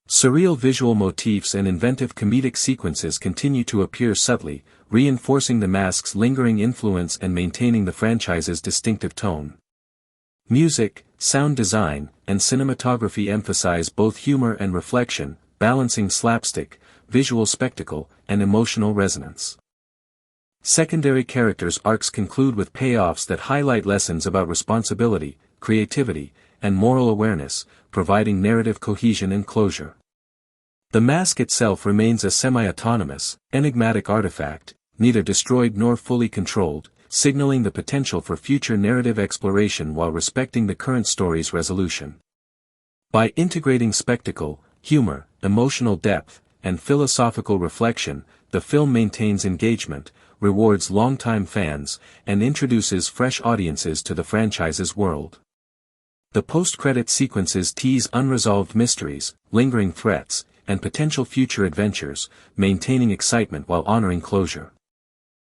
Surreal visual motifs and inventive comedic sequences continue to appear subtly, reinforcing the mask's lingering influence and maintaining the franchise's distinctive tone. Music, sound design, and cinematography emphasize both humor and reflection, balancing slapstick, visual spectacle, and emotional resonance. Secondary characters' arcs conclude with payoffs that highlight lessons about responsibility, creativity, and moral awareness, providing narrative cohesion and closure. The mask itself remains a semi-autonomous, enigmatic artifact, neither destroyed nor fully controlled, signaling the potential for future narrative exploration while respecting the current story's resolution. By integrating spectacle, humor, emotional depth, and philosophical reflection, the film maintains engagement, rewards longtime fans, and introduces fresh audiences to the franchise's world. The post-credit sequences tease unresolved mysteries, lingering threats, and potential future adventures, maintaining excitement while honoring closure.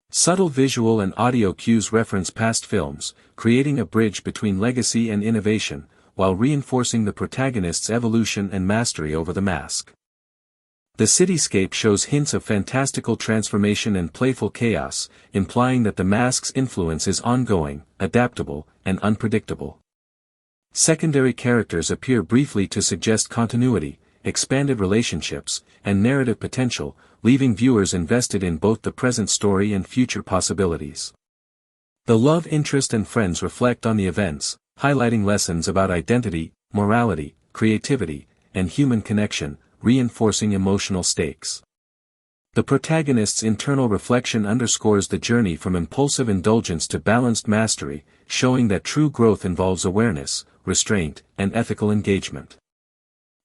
Subtle visual and audio cues reference past films, creating a bridge between legacy and innovation, while reinforcing the protagonist's evolution and mastery over the mask. The cityscape shows hints of fantastical transformation and playful chaos, implying that the mask's influence is ongoing, adaptable, and unpredictable. Secondary characters appear briefly to suggest continuity, expanded relationships, and narrative potential, leaving viewers invested in both the present story and future possibilities. The love interest and friends reflect on the events, highlighting lessons about identity, morality, creativity, and human connection, reinforcing emotional stakes. The protagonist's internal reflection underscores the journey from impulsive indulgence to balanced mastery, showing that true growth involves awareness, restraint, and ethical engagement.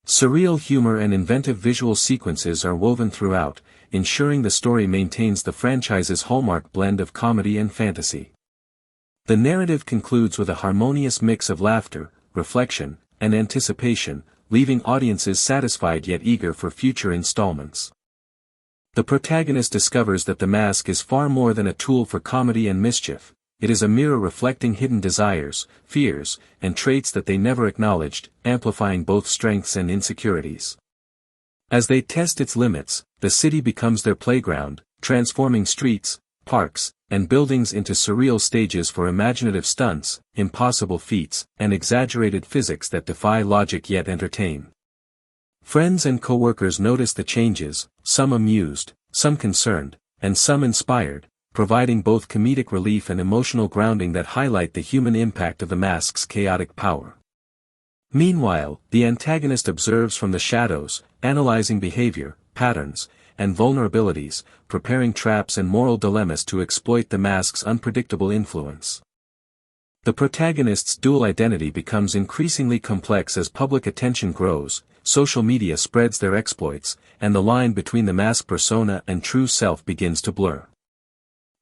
Surreal humor and inventive visual sequences are woven throughout, ensuring the story maintains the franchise's hallmark blend of comedy and fantasy. The narrative concludes with a harmonious mix of laughter, reflection, and anticipation, leaving audiences satisfied yet eager for future installments. The protagonist discovers that the mask is far more than a tool for comedy and mischief. It is a mirror reflecting hidden desires, fears, and traits that they never acknowledged, amplifying both strengths and insecurities. As they test its limits, the city becomes their playground, transforming streets, parks, and buildings into surreal stages for imaginative stunts, impossible feats, and exaggerated physics that defy logic yet entertain. Friends and coworkers notice the changes, some amused, some concerned, and some inspired, providing both comedic relief and emotional grounding that highlight the human impact of the mask's chaotic power. Meanwhile, the antagonist observes from the shadows, analyzing behavior, patterns, and vulnerabilities, preparing traps and moral dilemmas to exploit the mask's unpredictable influence. The protagonist's dual identity becomes increasingly complex as public attention grows, social media spreads their exploits, and the line between the mask persona and true self begins to blur.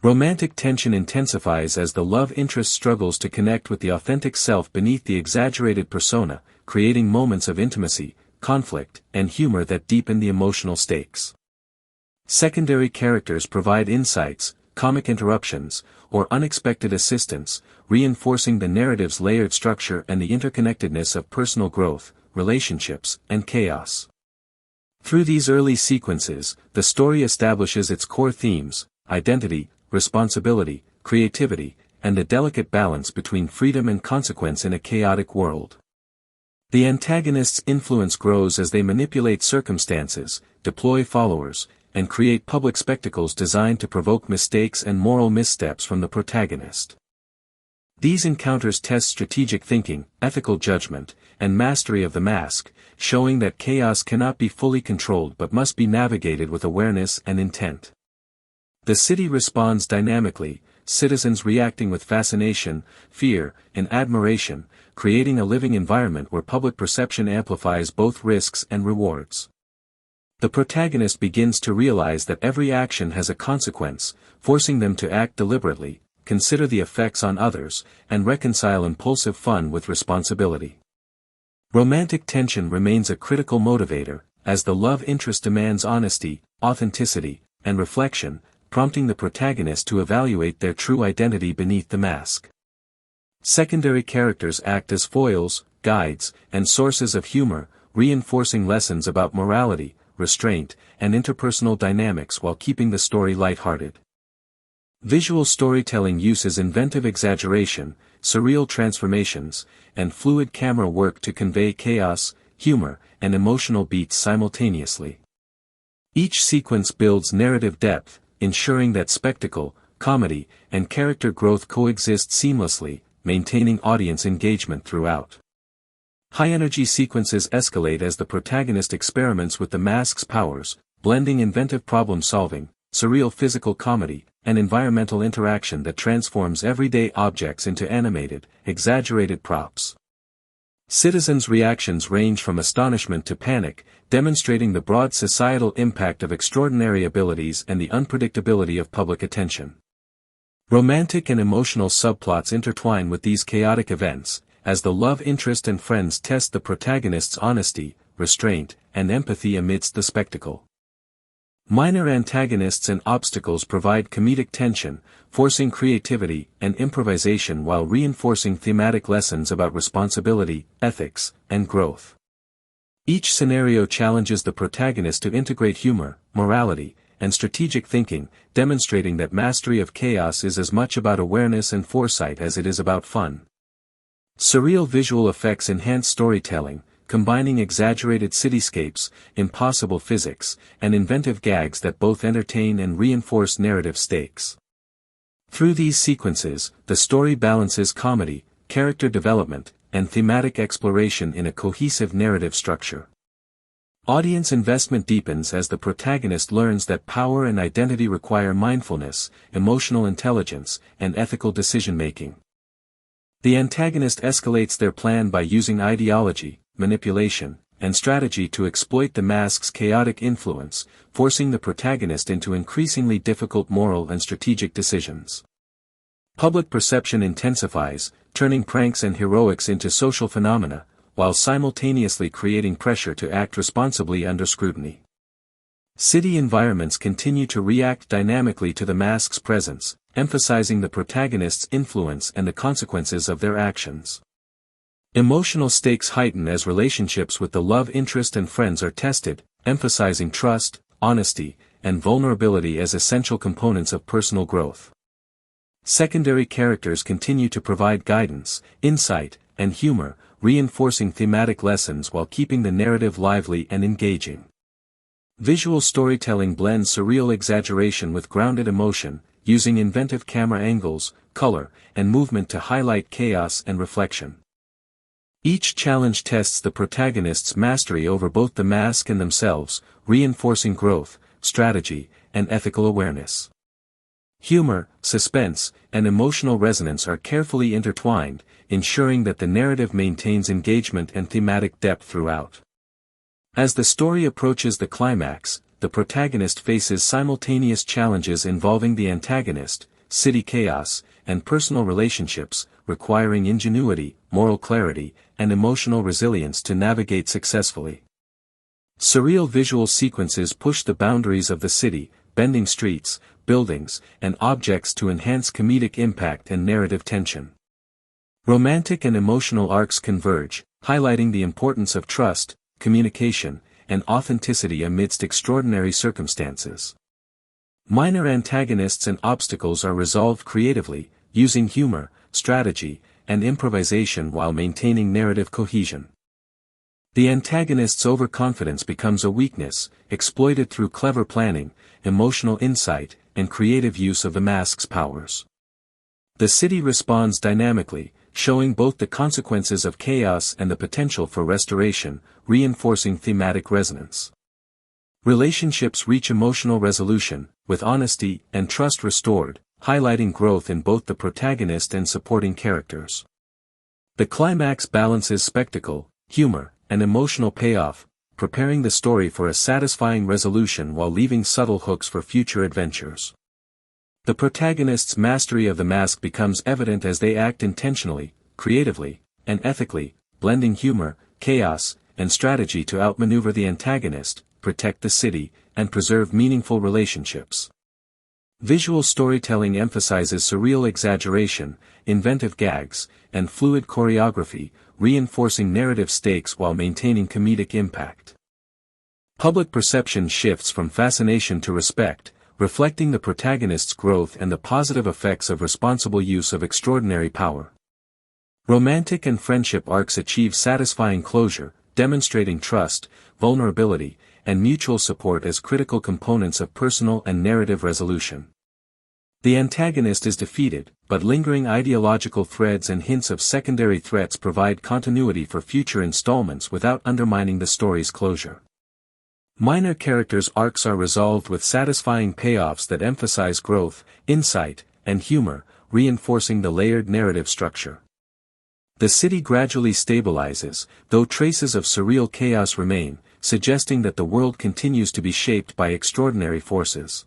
Romantic tension intensifies as the love interest struggles to connect with the authentic self beneath the exaggerated persona, creating moments of intimacy, conflict, and humor that deepen the emotional stakes. Secondary characters provide insights, comic interruptions, or unexpected assistance, reinforcing the narrative's layered structure and the interconnectedness of personal growth, relationships, and chaos. Through these early sequences, the story establishes its core themes: identity, responsibility, creativity, and the delicate balance between freedom and consequence in a chaotic world. The antagonist's influence grows as they manipulate circumstances, deploy followers, and create public spectacles designed to provoke mistakes and moral missteps from the protagonist. These encounters test strategic thinking, ethical judgment, and mastery of the mask, showing that chaos cannot be fully controlled but must be navigated with awareness and intent. The city responds dynamically, citizens reacting with fascination, fear, and admiration, creating a living environment where public perception amplifies both risks and rewards. The protagonist begins to realize that every action has a consequence, forcing them to act deliberately, consider the effects on others, and reconcile impulsive fun with responsibility. Romantic tension remains a critical motivator, as the love interest demands honesty, authenticity, and reflection, prompting the protagonist to evaluate their true identity beneath the mask. Secondary characters act as foils, guides, and sources of humor, reinforcing lessons about morality, restraint, and interpersonal dynamics while keeping the story lighthearted. Visual storytelling uses inventive exaggeration, surreal transformations, and fluid camera work to convey chaos, humor, and emotional beats simultaneously. Each sequence builds narrative depth, ensuring that spectacle, comedy, and character growth coexist seamlessly, maintaining audience engagement throughout. High-energy sequences escalate as the protagonist experiments with the mask's powers, blending inventive problem-solving, surreal physical comedy, and environmental interaction that transforms everyday objects into animated, exaggerated props. Citizens' reactions range from astonishment to panic, demonstrating the broad societal impact of extraordinary abilities and the unpredictability of public attention. Romantic and emotional subplots intertwine with these chaotic events, as the love interest and friends test the protagonist's honesty, restraint, and empathy amidst the spectacle. Minor antagonists and obstacles provide comedic tension, forcing creativity and improvisation while reinforcing thematic lessons about responsibility, ethics, and growth. Each scenario challenges the protagonist to integrate humor, morality, and strategic thinking, demonstrating that mastery of chaos is as much about awareness and foresight as it is about fun. Surreal visual effects enhance storytelling, combining exaggerated cityscapes, impossible physics, and inventive gags that both entertain and reinforce narrative stakes. Through these sequences, the story balances comedy, character development, and thematic exploration in a cohesive narrative structure. Audience investment deepens as the protagonist learns that power and identity require mindfulness, emotional intelligence, and ethical decision-making. The antagonist escalates their plan by using ideology, manipulation, and strategy to exploit the mask's chaotic influence, forcing the protagonist into increasingly difficult moral and strategic decisions. Public perception intensifies, turning pranks and heroics into social phenomena, while simultaneously creating pressure to act responsibly under scrutiny. City environments continue to react dynamically to the mask's presence, emphasizing the protagonist's influence and the consequences of their actions. Emotional stakes heighten as relationships with the love interest and friends are tested, emphasizing trust, honesty, and vulnerability as essential components of personal growth. Secondary characters continue to provide guidance, insight, and humor, reinforcing thematic lessons while keeping the narrative lively and engaging. Visual storytelling blends surreal exaggeration with grounded emotion, using inventive camera angles, color, and movement to highlight chaos and reflection. Each challenge tests the protagonist's mastery over both the mask and themselves, reinforcing growth, strategy, and ethical awareness. Humor, suspense, and emotional resonance are carefully intertwined, ensuring that the narrative maintains engagement and thematic depth throughout. As the story approaches the climax, the protagonist faces simultaneous challenges involving the antagonist, city chaos, and personal relationships, requiring ingenuity, moral clarity, and emotional resilience to navigate successfully. Surreal visual sequences push the boundaries of the city, bending streets, buildings, and objects to enhance comedic impact and narrative tension. Romantic and emotional arcs converge, highlighting the importance of trust, communication, and authenticity amidst extraordinary circumstances. Minor antagonists and obstacles are resolved creatively, using humor, strategy, and improvisation while maintaining narrative cohesion. The antagonist's overconfidence becomes a weakness, exploited through clever planning, emotional insight, and creative use of the mask's powers. The city responds dynamically, showing both the consequences of chaos and the potential for restoration, reinforcing thematic resonance. Relationships reach emotional resolution, with honesty and trust restored, highlighting growth in both the protagonist and supporting characters. The climax balances spectacle, humor, and emotional payoff, preparing the story for a satisfying resolution while leaving subtle hooks for future adventures. The protagonist's mastery of the mask becomes evident as they act intentionally, creatively, and ethically, blending humor, chaos, and strategy to outmaneuver the antagonist, protect the city, and preserve meaningful relationships. Visual storytelling emphasizes surreal exaggeration, inventive gags, and fluid choreography, reinforcing narrative stakes while maintaining comedic impact. Public perception shifts from fascination to respect, reflecting the protagonist's growth and the positive effects of responsible use of extraordinary power. Romantic and friendship arcs achieve satisfying closure, demonstrating trust, vulnerability, and mutual support as critical components of personal and narrative resolution. The antagonist is defeated, but lingering ideological threads and hints of secondary threats provide continuity for future installments without undermining the story's closure. Minor characters' arcs are resolved with satisfying payoffs that emphasize growth, insight, and humor, reinforcing the layered narrative structure. The city gradually stabilizes, though traces of surreal chaos remain, suggesting that the world continues to be shaped by extraordinary forces.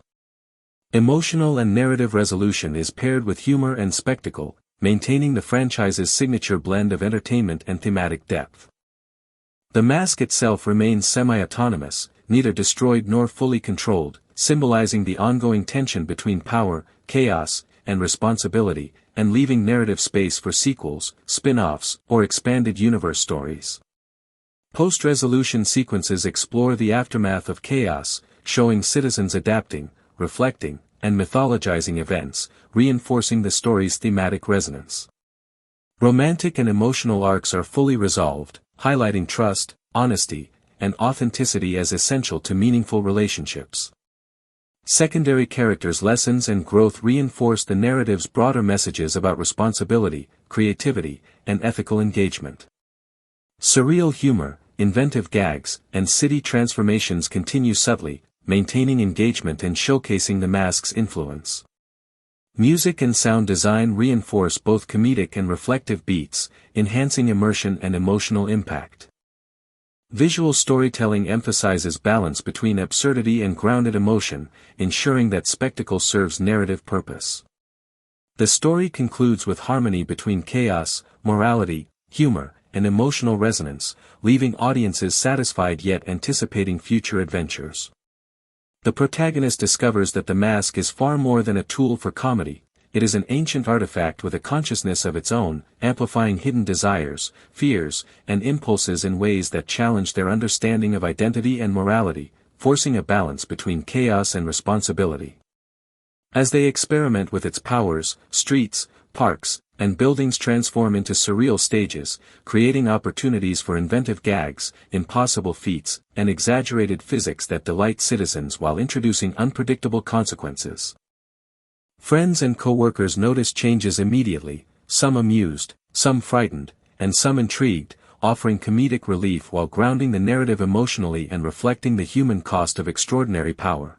Emotional and narrative resolution is paired with humor and spectacle, maintaining the franchise's signature blend of entertainment and thematic depth. The mask itself remains semi-autonomous, neither destroyed nor fully controlled, symbolizing the ongoing tension between power, chaos, and responsibility, and leaving narrative space for sequels, spin-offs, or expanded universe stories. Post-resolution sequences explore the aftermath of chaos, showing citizens adapting, reflecting, and mythologizing events, reinforcing the story's thematic resonance. Romantic and emotional arcs are fully resolved, highlighting trust, honesty, and authenticity as essential to meaningful relationships. Secondary characters' lessons and growth reinforce the narrative's broader messages about responsibility, creativity, and ethical engagement. Surreal humor, inventive gags, and city transformations continue subtly, maintaining engagement and showcasing the mask's influence. Music and sound design reinforce both comedic and reflective beats, enhancing immersion and emotional impact. Visual storytelling emphasizes balance between absurdity and grounded emotion, ensuring that spectacle serves narrative purpose. The story concludes with harmony between chaos, morality, humor, and emotional resonance, leaving audiences satisfied yet anticipating future adventures. The protagonist discovers that the mask is far more than a tool for comedy. It is an ancient artifact with a consciousness of its own, amplifying hidden desires, fears, and impulses in ways that challenge their understanding of identity and morality, forcing a balance between chaos and responsibility. As they experiment with its powers, streets, parks, and buildings transform into surreal stages, creating opportunities for inventive gags, impossible feats, and exaggerated physics that delight citizens while introducing unpredictable consequences. Friends and co-workers notice changes immediately, some amused, some frightened, and some intrigued, offering comedic relief while grounding the narrative emotionally and reflecting the human cost of extraordinary power.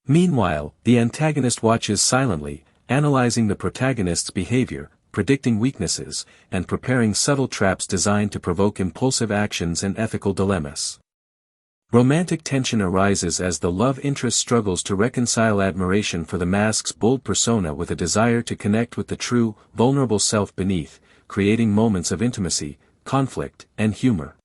Meanwhile, the antagonist watches silently, analyzing the protagonist's behavior, predicting weaknesses, and preparing subtle traps designed to provoke impulsive actions and ethical dilemmas. Romantic tension arises as the love interest struggles to reconcile admiration for the mask's bold persona with a desire to connect with the true, vulnerable self beneath, creating moments of intimacy, conflict, and humor.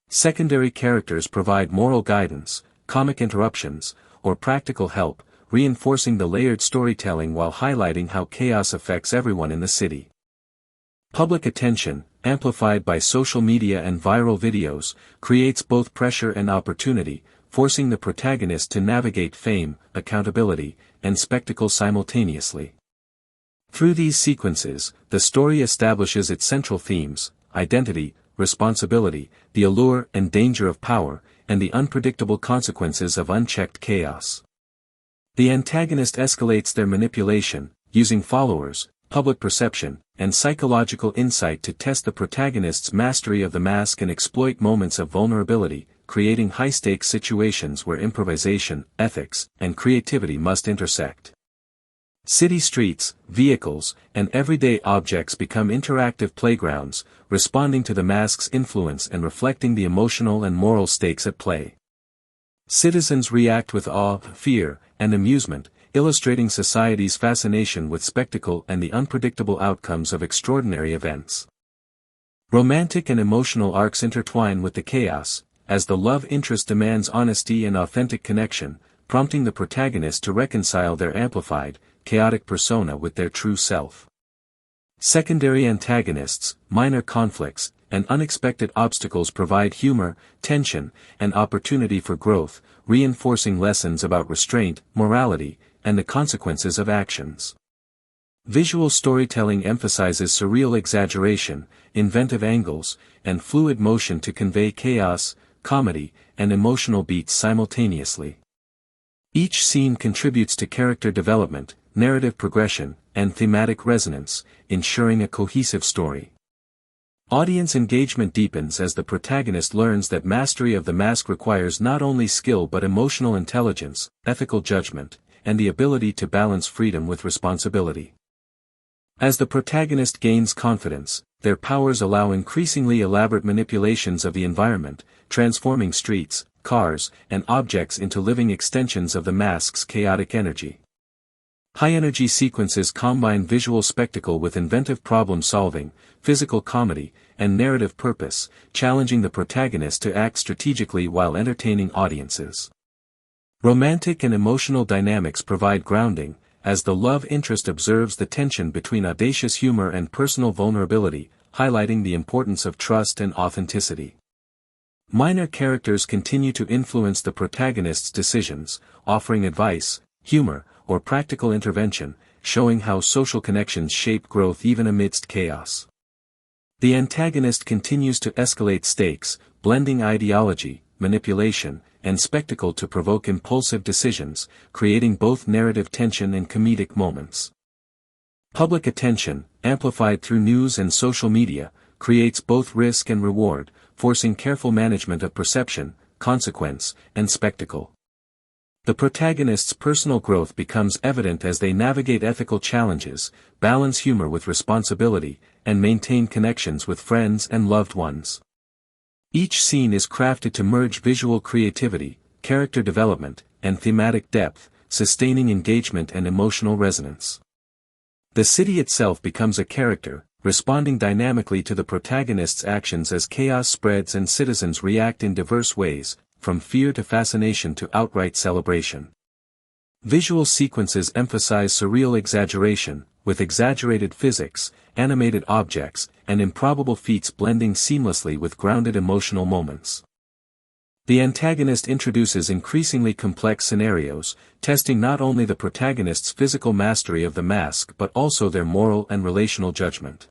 Secondary characters provide moral guidance, comic interruptions, or practical help, reinforcing the layered storytelling while highlighting how chaos affects everyone in the city. Public attention, amplified by social media and viral videos, creates both pressure and opportunity, forcing the protagonist to navigate fame, accountability, and spectacle simultaneously. Through these sequences, the story establishes its central themes: identity, responsibility, the allure and danger of power, and the unpredictable consequences of unchecked chaos. The antagonist escalates their manipulation, using followers, public perception, and psychological insight to test the protagonist's mastery of the mask and exploit moments of vulnerability, creating high-stakes situations where improvisation, ethics, and creativity must intersect. City streets, vehicles, and everyday objects become interactive playgrounds, responding to the mask's influence and reflecting the emotional and moral stakes at play. Citizens react with awe, fear, and amusement, illustrating society's fascination with spectacle and the unpredictable outcomes of extraordinary events. Romantic and emotional arcs intertwine with the chaos, as the love interest demands honesty and authentic connection, prompting the protagonist to reconcile their amplified, chaotic persona with their true self. Secondary antagonists, minor conflicts, and unexpected obstacles provide humor, tension, and opportunity for growth, reinforcing lessons about restraint, morality, and the consequences of actions. Visual storytelling emphasizes surreal exaggeration, inventive angles, and fluid motion to convey chaos, comedy, and emotional beats simultaneously. Each scene contributes to character development, narrative progression, and thematic resonance, ensuring a cohesive story. Audience engagement deepens as the protagonist learns that mastery of the mask requires not only skill but emotional intelligence, ethical judgment, and the ability to balance freedom with responsibility. As the protagonist gains confidence, their powers allow increasingly elaborate manipulations of the environment, transforming streets, cars, and objects into living extensions of the mask's chaotic energy. High-energy sequences combine visual spectacle with inventive problem-solving, physical comedy, and narrative purpose, challenging the protagonist to act strategically while entertaining audiences. Romantic and emotional dynamics provide grounding, as the love interest observes the tension between audacious humor and personal vulnerability, highlighting the importance of trust and authenticity. Minor characters continue to influence the protagonist's decisions, offering advice, humor, or practical intervention, showing how social connections shape growth even amidst chaos. The antagonist continues to escalate stakes, blending ideology, manipulation, and spectacle to provoke impulsive decisions, creating both narrative tension and comedic moments. Public attention, amplified through news and social media, creates both risk and reward, forcing careful management of perception, consequence, and spectacle. The protagonist's personal growth becomes evident as they navigate ethical challenges, balance humor with responsibility, and maintain connections with friends and loved ones. Each scene is crafted to merge visual creativity, character development, and thematic depth, sustaining engagement and emotional resonance. The city itself becomes a character, responding dynamically to the protagonist's actions as chaos spreads and citizens react in diverse ways, from fear to fascination to outright celebration. Visual sequences emphasize surreal exaggeration, with exaggerated physics, animated objects, and improbable feats blending seamlessly with grounded emotional moments. The antagonist introduces increasingly complex scenarios, testing not only the protagonist's physical mastery of the mask but also their moral and relational judgment.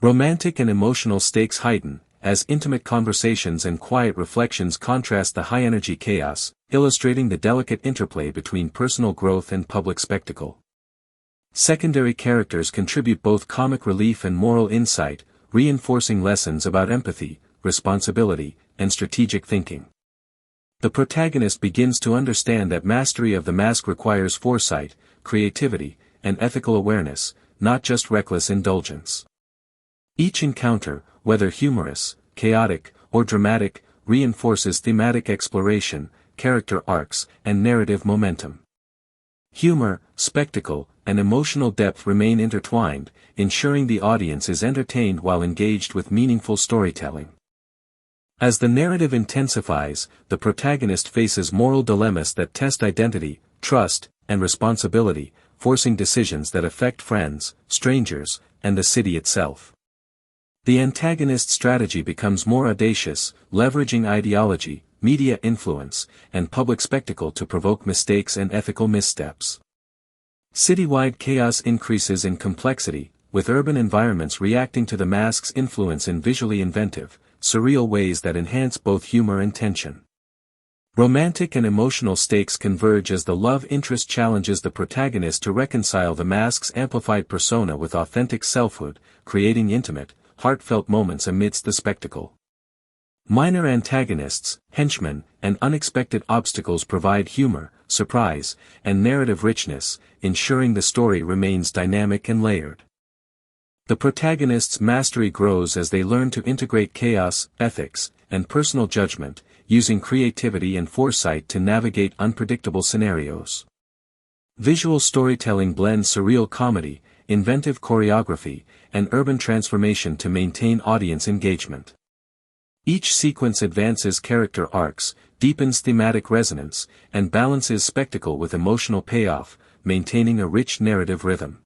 Romantic and emotional stakes heighten, as intimate conversations and quiet reflections contrast the high-energy chaos, illustrating the delicate interplay between personal growth and public spectacle. Secondary characters contribute both comic relief and moral insight, reinforcing lessons about empathy, responsibility, and strategic thinking. The protagonist begins to understand that mastery of the mask requires foresight, creativity, and ethical awareness, not just reckless indulgence. Each encounter, whether humorous, chaotic, or dramatic, reinforces thematic exploration, character arcs, and narrative momentum. Humor, spectacle, and emotional depth remain intertwined, ensuring the audience is entertained while engaged with meaningful storytelling. As the narrative intensifies, the protagonist faces moral dilemmas that test identity, trust, and responsibility, forcing decisions that affect friends, strangers, and the city itself. The antagonist's strategy becomes more audacious, leveraging ideology, media influence, and public spectacle to provoke mistakes and ethical missteps. Citywide chaos increases in complexity, with urban environments reacting to the mask's influence in visually inventive, surreal ways that enhance both humor and tension. Romantic and emotional stakes converge as the love interest challenges the protagonist to reconcile the mask's amplified persona with authentic selfhood, creating intimate, heartfelt moments amidst the spectacle. Minor antagonists, henchmen, and unexpected obstacles provide humor, surprise, and narrative richness, ensuring the story remains dynamic and layered. The protagonist's mastery grows as they learn to integrate chaos, ethics, and personal judgment, using creativity and foresight to navigate unpredictable scenarios. Visual storytelling blends surreal comedy, inventive choreography, and urban transformation to maintain audience engagement. Each sequence advances character arcs, deepens thematic resonance, and balances spectacle with emotional payoff, maintaining a rich narrative rhythm.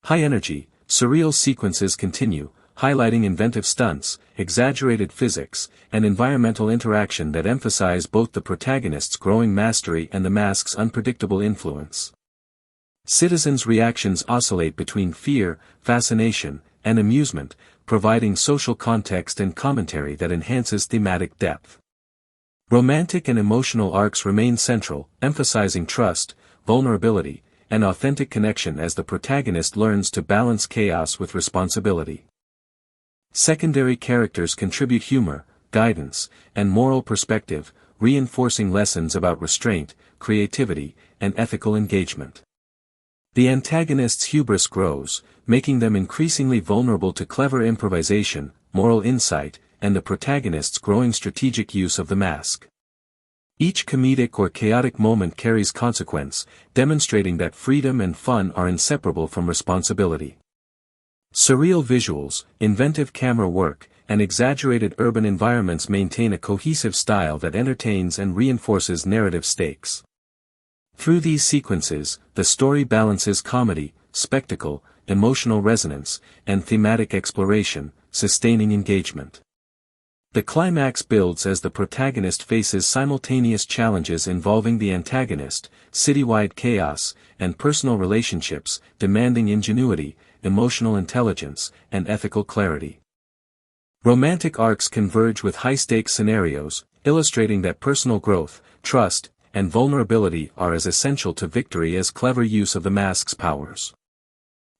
High-energy, surreal sequences continue, highlighting inventive stunts, exaggerated physics, and environmental interaction that emphasize both the protagonist's growing mastery and the mask's unpredictable influence. Citizens' reactions oscillate between fear, fascination, and amusement, providing social context and commentary that enhances thematic depth. Romantic and emotional arcs remain central, emphasizing trust, vulnerability, and authentic connection as the protagonist learns to balance chaos with responsibility. Secondary characters contribute humor, guidance, and moral perspective, reinforcing lessons about restraint, creativity, and ethical engagement. The antagonist's hubris grows, making them increasingly vulnerable to clever improvisation, moral insight, and the protagonist's growing strategic use of the mask. Each comedic or chaotic moment carries consequence, demonstrating that freedom and fun are inseparable from responsibility. Surreal visuals, inventive camera work, and exaggerated urban environments maintain a cohesive style that entertains and reinforces narrative stakes. Through these sequences, the story balances comedy, spectacle, emotional resonance, and thematic exploration, sustaining engagement. The climax builds as the protagonist faces simultaneous challenges involving the antagonist, citywide chaos, and personal relationships, demanding ingenuity, emotional intelligence, and ethical clarity. Romantic arcs converge with high-stakes scenarios, illustrating that personal growth, trust, and vulnerability are as essential to victory as clever use of the mask's powers.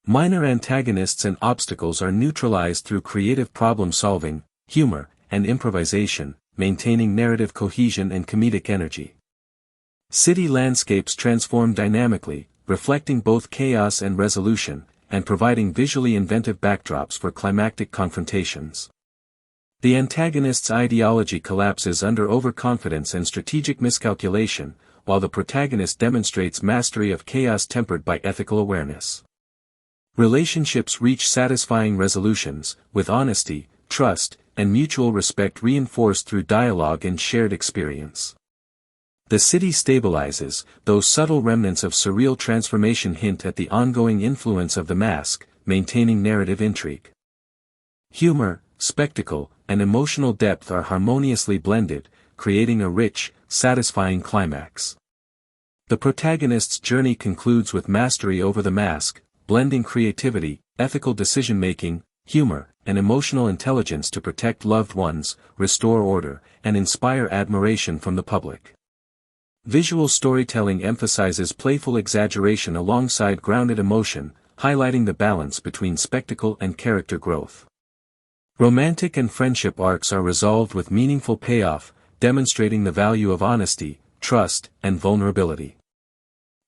Minor antagonists and obstacles are neutralized through creative problem-solving, humor, and improvisation, maintaining narrative cohesion and comedic energy. City landscapes transform dynamically, reflecting both chaos and resolution, and providing visually inventive backdrops for climactic confrontations. The antagonist's ideology collapses under overconfidence and strategic miscalculation, while the protagonist demonstrates mastery of chaos tempered by ethical awareness. Relationships reach satisfying resolutions, with honesty, trust, and mutual respect reinforced through dialogue and shared experience. The city stabilizes, though subtle remnants of surreal transformation hint at the ongoing influence of the mask, maintaining narrative intrigue. Humor, spectacle, and emotional depth are harmoniously blended, creating a rich, satisfying climax. The protagonist's journey concludes with mastery over the mask, blending creativity, ethical decision-making, humor, and emotional intelligence to protect loved ones, restore order, and inspire admiration from the public. Visual storytelling emphasizes playful exaggeration alongside grounded emotion, highlighting the balance between spectacle and character growth. Romantic and friendship arcs are resolved with meaningful payoff, demonstrating the value of honesty, trust, and vulnerability.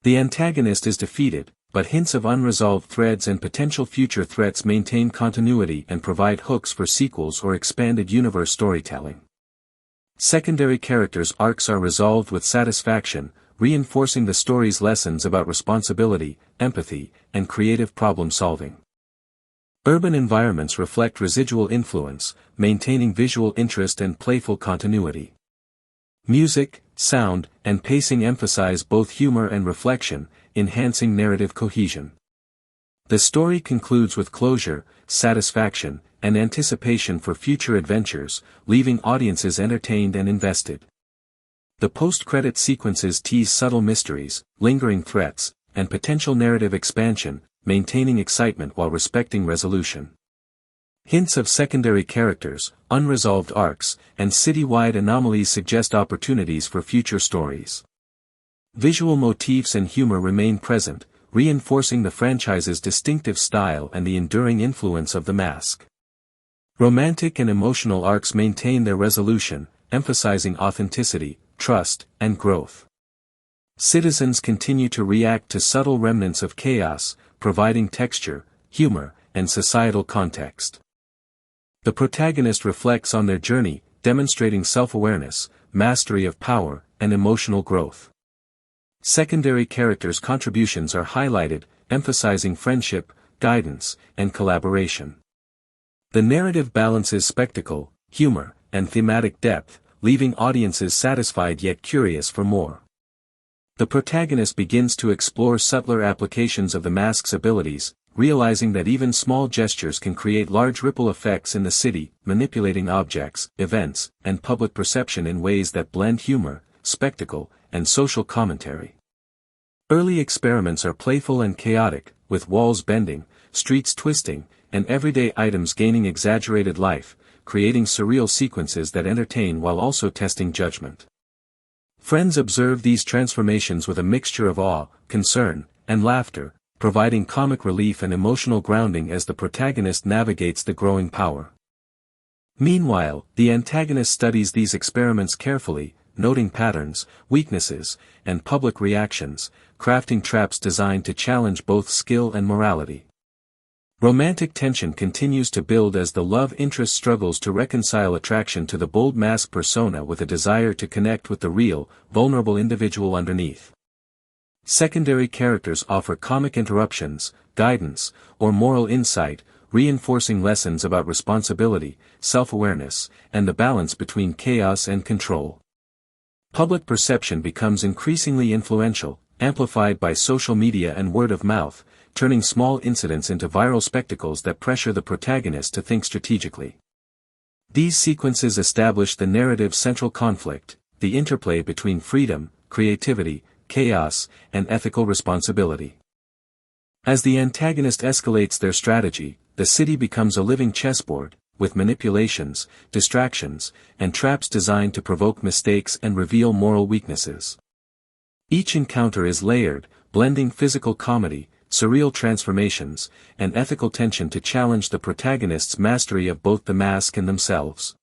The antagonist is defeated, but hints of unresolved threads and potential future threats maintain continuity and provide hooks for sequels or expanded universe storytelling. Secondary characters' arcs are resolved with satisfaction, reinforcing the story's lessons about responsibility, empathy, and creative problem-solving. Urban environments reflect residual influence, maintaining visual interest and playful continuity. Music, sound, and pacing emphasize both humor and reflection, enhancing narrative cohesion. The story concludes with closure, satisfaction, and anticipation for future adventures, leaving audiences entertained and invested. The post-credit sequences tease subtle mysteries, lingering threats, and potential narrative expansion, maintaining excitement while respecting resolution. Hints of secondary characters, unresolved arcs, and citywide anomalies suggest opportunities for future stories. Visual motifs and humor remain present, reinforcing the franchise's distinctive style and the enduring influence of the mask. Romantic and emotional arcs maintain their resolution, emphasizing authenticity, trust, and growth. Citizens continue to react to subtle remnants of chaos, providing texture, humor, and societal context. The protagonist reflects on their journey, demonstrating self-awareness, mastery of power, and emotional growth. Secondary characters' contributions are highlighted, emphasizing friendship, guidance, and collaboration. The narrative balances spectacle, humor, and thematic depth, leaving audiences satisfied yet curious for more. The protagonist begins to explore subtler applications of the mask's abilities, realizing that even small gestures can create large ripple effects in the city, manipulating objects, events, and public perception in ways that blend humor, spectacle, and social commentary. Early experiments are playful and chaotic, with walls bending, streets twisting, and everyday items gaining exaggerated life, creating surreal sequences that entertain while also testing judgment. Friends observe these transformations with a mixture of awe, concern, and laughter, providing comic relief and emotional grounding as the protagonist navigates the growing power. Meanwhile, the antagonist studies these experiments carefully, noting patterns, weaknesses, and public reactions, crafting traps designed to challenge both skill and morality. Romantic tension continues to build as the love interest struggles to reconcile attraction to the bold mask persona with a desire to connect with the real, vulnerable individual underneath. Secondary characters offer comic interruptions, guidance, or moral insight, reinforcing lessons about responsibility, self-awareness, and the balance between chaos and control. Public perception becomes increasingly influential, amplified by social media and word of mouth, turning small incidents into viral spectacles that pressure the protagonist to think strategically. These sequences establish the narrative's central conflict, the interplay between freedom, creativity, chaos, and ethical responsibility. As the antagonist escalates their strategy, the city becomes a living chessboard, with manipulations, distractions, and traps designed to provoke mistakes and reveal moral weaknesses. Each encounter is layered, blending physical comedy, surreal transformations, and ethical tension to challenge the protagonist's mastery of both the mask and themselves.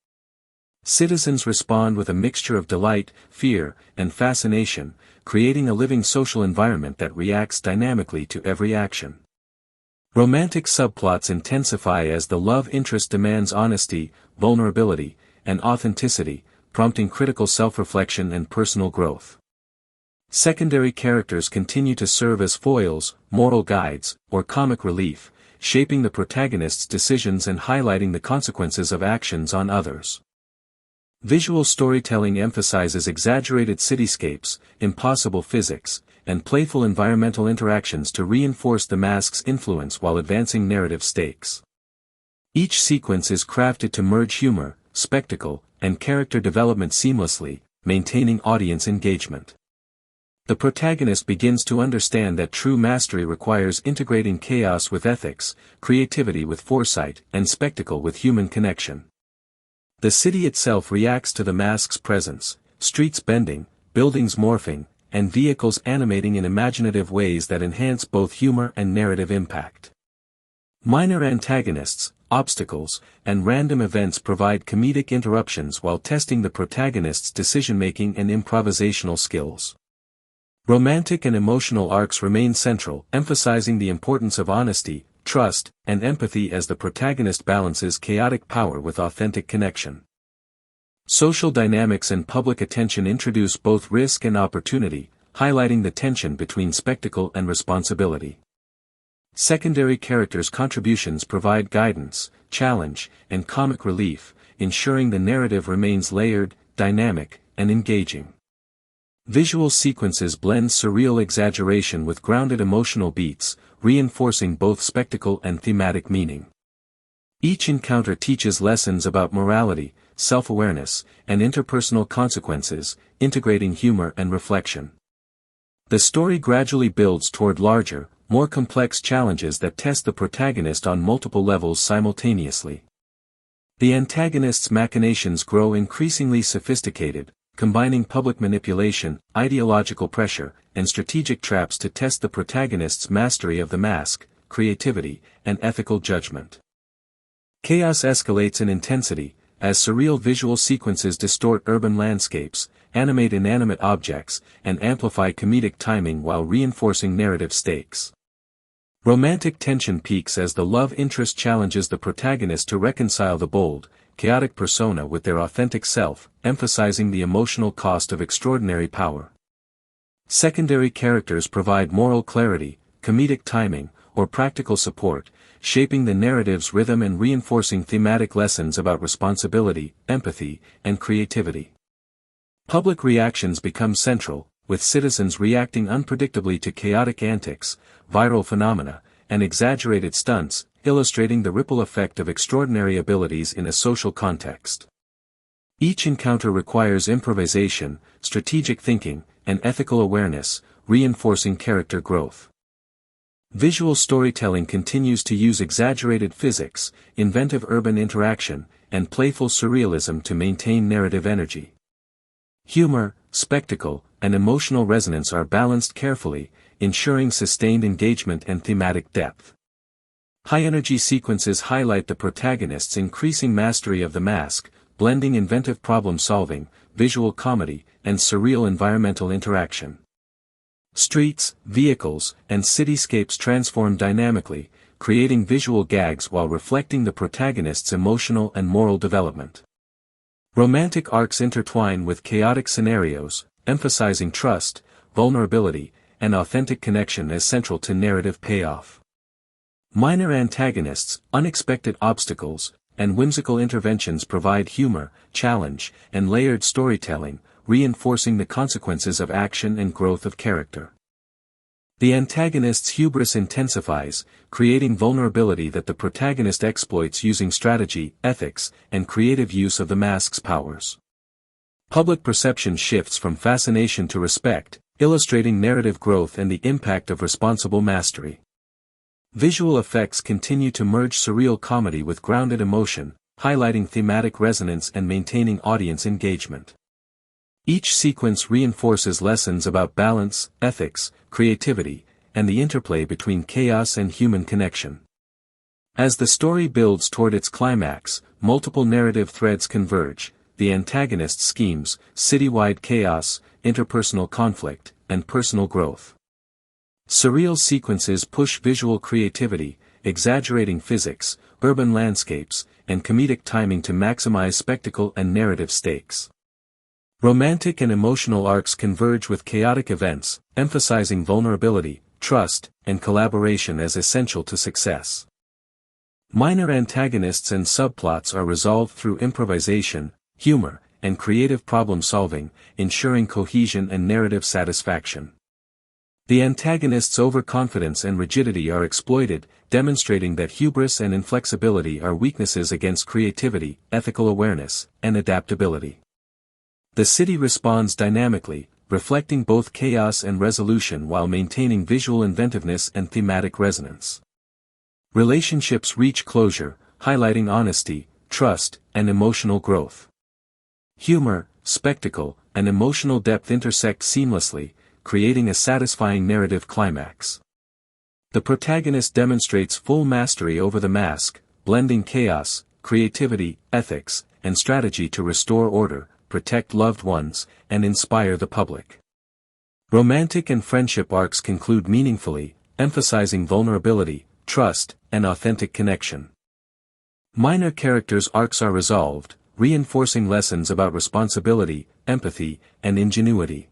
Citizens respond with a mixture of delight, fear, and fascination, creating a living social environment that reacts dynamically to every action. Romantic subplots intensify as the love interest demands honesty, vulnerability, and authenticity, prompting critical self-reflection and personal growth. Secondary characters continue to serve as foils, moral guides, or comic relief, shaping the protagonist's decisions and highlighting the consequences of actions on others. Visual storytelling emphasizes exaggerated cityscapes, impossible physics, and playful environmental interactions to reinforce the mask's influence while advancing narrative stakes. Each sequence is crafted to merge humor, spectacle, and character development seamlessly, maintaining audience engagement. The protagonist begins to understand that true mastery requires integrating chaos with ethics, creativity with foresight, and spectacle with human connection. The city itself reacts to the mask's presence, streets bending, buildings morphing, and vehicles animating in imaginative ways that enhance both humor and narrative impact. Minor antagonists, obstacles, and random events provide comedic interruptions while testing the protagonist's decision-making and improvisational skills. Romantic and emotional arcs remain central, emphasizing the importance of honesty, trust, and empathy as the protagonist balances chaotic power with authentic connection. Social dynamics and public attention introduce both risk and opportunity, highlighting the tension between spectacle and responsibility. Secondary characters' contributions provide guidance, challenge, and comic relief, ensuring the narrative remains layered, dynamic, and engaging. Visual sequences blend surreal exaggeration with grounded emotional beats, reinforcing both spectacle and thematic meaning. Each encounter teaches lessons about morality, self-awareness, and interpersonal consequences, integrating humor and reflection. The story gradually builds toward larger, more complex challenges that test the protagonist on multiple levels simultaneously. The antagonist's machinations grow increasingly sophisticated, combining public manipulation, ideological pressure, and strategic traps to test the protagonist's mastery of the mask, creativity, and ethical judgment. Chaos escalates in intensity, as surreal visual sequences distort urban landscapes, animate inanimate objects, and amplify comedic timing while reinforcing narrative stakes. Romantic tension peaks as the love interest challenges the protagonist to reconcile the bold, chaotic persona with their authentic self, emphasizing the emotional cost of extraordinary power. Secondary characters provide moral clarity, comedic timing, or practical support, shaping the narrative's rhythm and reinforcing thematic lessons about responsibility, empathy, and creativity. Public reactions become central, with citizens reacting unpredictably to chaotic antics, viral phenomena, and exaggerated stunts, illustrating the ripple effect of extraordinary abilities in a social context. Each encounter requires improvisation, strategic thinking, and ethical awareness, reinforcing character growth. Visual storytelling continues to use exaggerated physics, inventive urban interaction, and playful surrealism to maintain narrative energy. Humor, spectacle, and emotional resonance are balanced carefully, ensuring sustained engagement and thematic depth. High-energy sequences highlight the protagonist's increasing mastery of the mask, blending inventive problem-solving, visual comedy, and surreal environmental interaction. Streets, vehicles, and cityscapes transform dynamically, creating visual gags while reflecting the protagonist's emotional and moral development. Romantic arcs intertwine with chaotic scenarios, emphasizing trust, vulnerability, and authentic connection as central to narrative payoff. Minor antagonists, unexpected obstacles, and whimsical interventions provide humor, challenge, and layered storytelling, reinforcing the consequences of action and growth of character. The antagonist's hubris intensifies, creating vulnerability that the protagonist exploits using strategy, ethics, and creative use of the mask's powers. Public perception shifts from fascination to respect, illustrating narrative growth and the impact of responsible mastery. Visual effects continue to merge surreal comedy with grounded emotion, highlighting thematic resonance and maintaining audience engagement. Each sequence reinforces lessons about balance, ethics, creativity, and the interplay between chaos and human connection. As the story builds toward its climax, multiple narrative threads converge: the antagonist's schemes, citywide chaos, interpersonal conflict, and personal growth. Surreal sequences push visual creativity, exaggerating physics, urban landscapes, and comedic timing to maximize spectacle and narrative stakes. Romantic and emotional arcs converge with chaotic events, emphasizing vulnerability, trust, and collaboration as essential to success. Minor antagonists and subplots are resolved through improvisation, humor, and creative problem-solving, ensuring cohesion and narrative satisfaction. The antagonist's overconfidence and rigidity are exploited, demonstrating that hubris and inflexibility are weaknesses against creativity, ethical awareness, and adaptability. The city responds dynamically, reflecting both chaos and resolution while maintaining visual inventiveness and thematic resonance. Relationships reach closure, highlighting honesty, trust, and emotional growth. Humor, spectacle, and emotional depth intersect seamlessly, creating a satisfying narrative climax. The protagonist demonstrates full mastery over the mask, blending chaos, creativity, ethics, and strategy to restore order, protect loved ones, and inspire the public. Romantic and friendship arcs conclude meaningfully, emphasizing vulnerability, trust, and authentic connection. Minor characters' arcs are resolved, reinforcing lessons about responsibility, empathy, and ingenuity.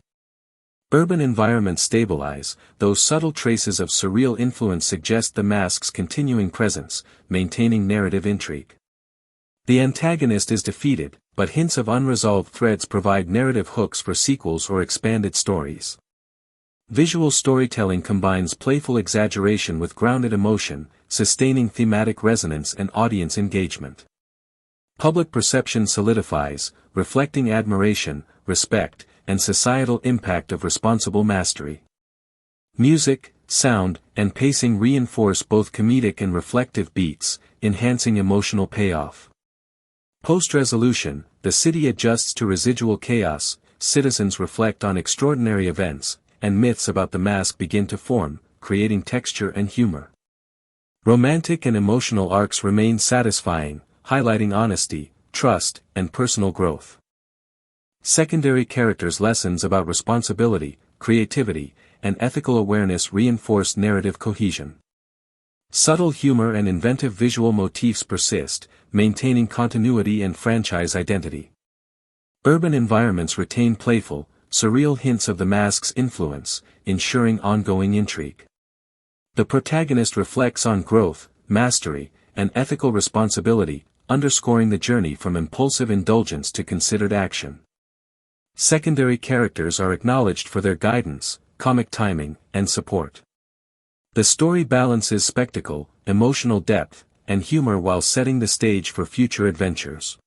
Urban environments stabilize, though subtle traces of surreal influence suggest the mask's continuing presence, maintaining narrative intrigue. The antagonist is defeated, but hints of unresolved threads provide narrative hooks for sequels or expanded stories. Visual storytelling combines playful exaggeration with grounded emotion, sustaining thematic resonance and audience engagement. Public perception solidifies, reflecting admiration, respect, and societal impact of responsible mastery. Music, sound, and pacing reinforce both comedic and reflective beats, enhancing emotional payoff. Post-resolution, the city adjusts to residual chaos, citizens reflect on extraordinary events, and myths about the mask begin to form, creating texture and humor. Romantic and emotional arcs remain satisfying, highlighting honesty, trust, and personal growth. Secondary characters' lessons about responsibility, creativity, and ethical awareness reinforce narrative cohesion. Subtle humor and inventive visual motifs persist, maintaining continuity and franchise identity. Urban environments retain playful, surreal hints of the mask's influence, ensuring ongoing intrigue. The protagonist reflects on growth, mastery, and ethical responsibility, underscoring the journey from impulsive indulgence to considered action. Secondary characters are acknowledged for their guidance, comic timing, and support. The story balances spectacle, emotional depth, and humor while setting the stage for future adventures.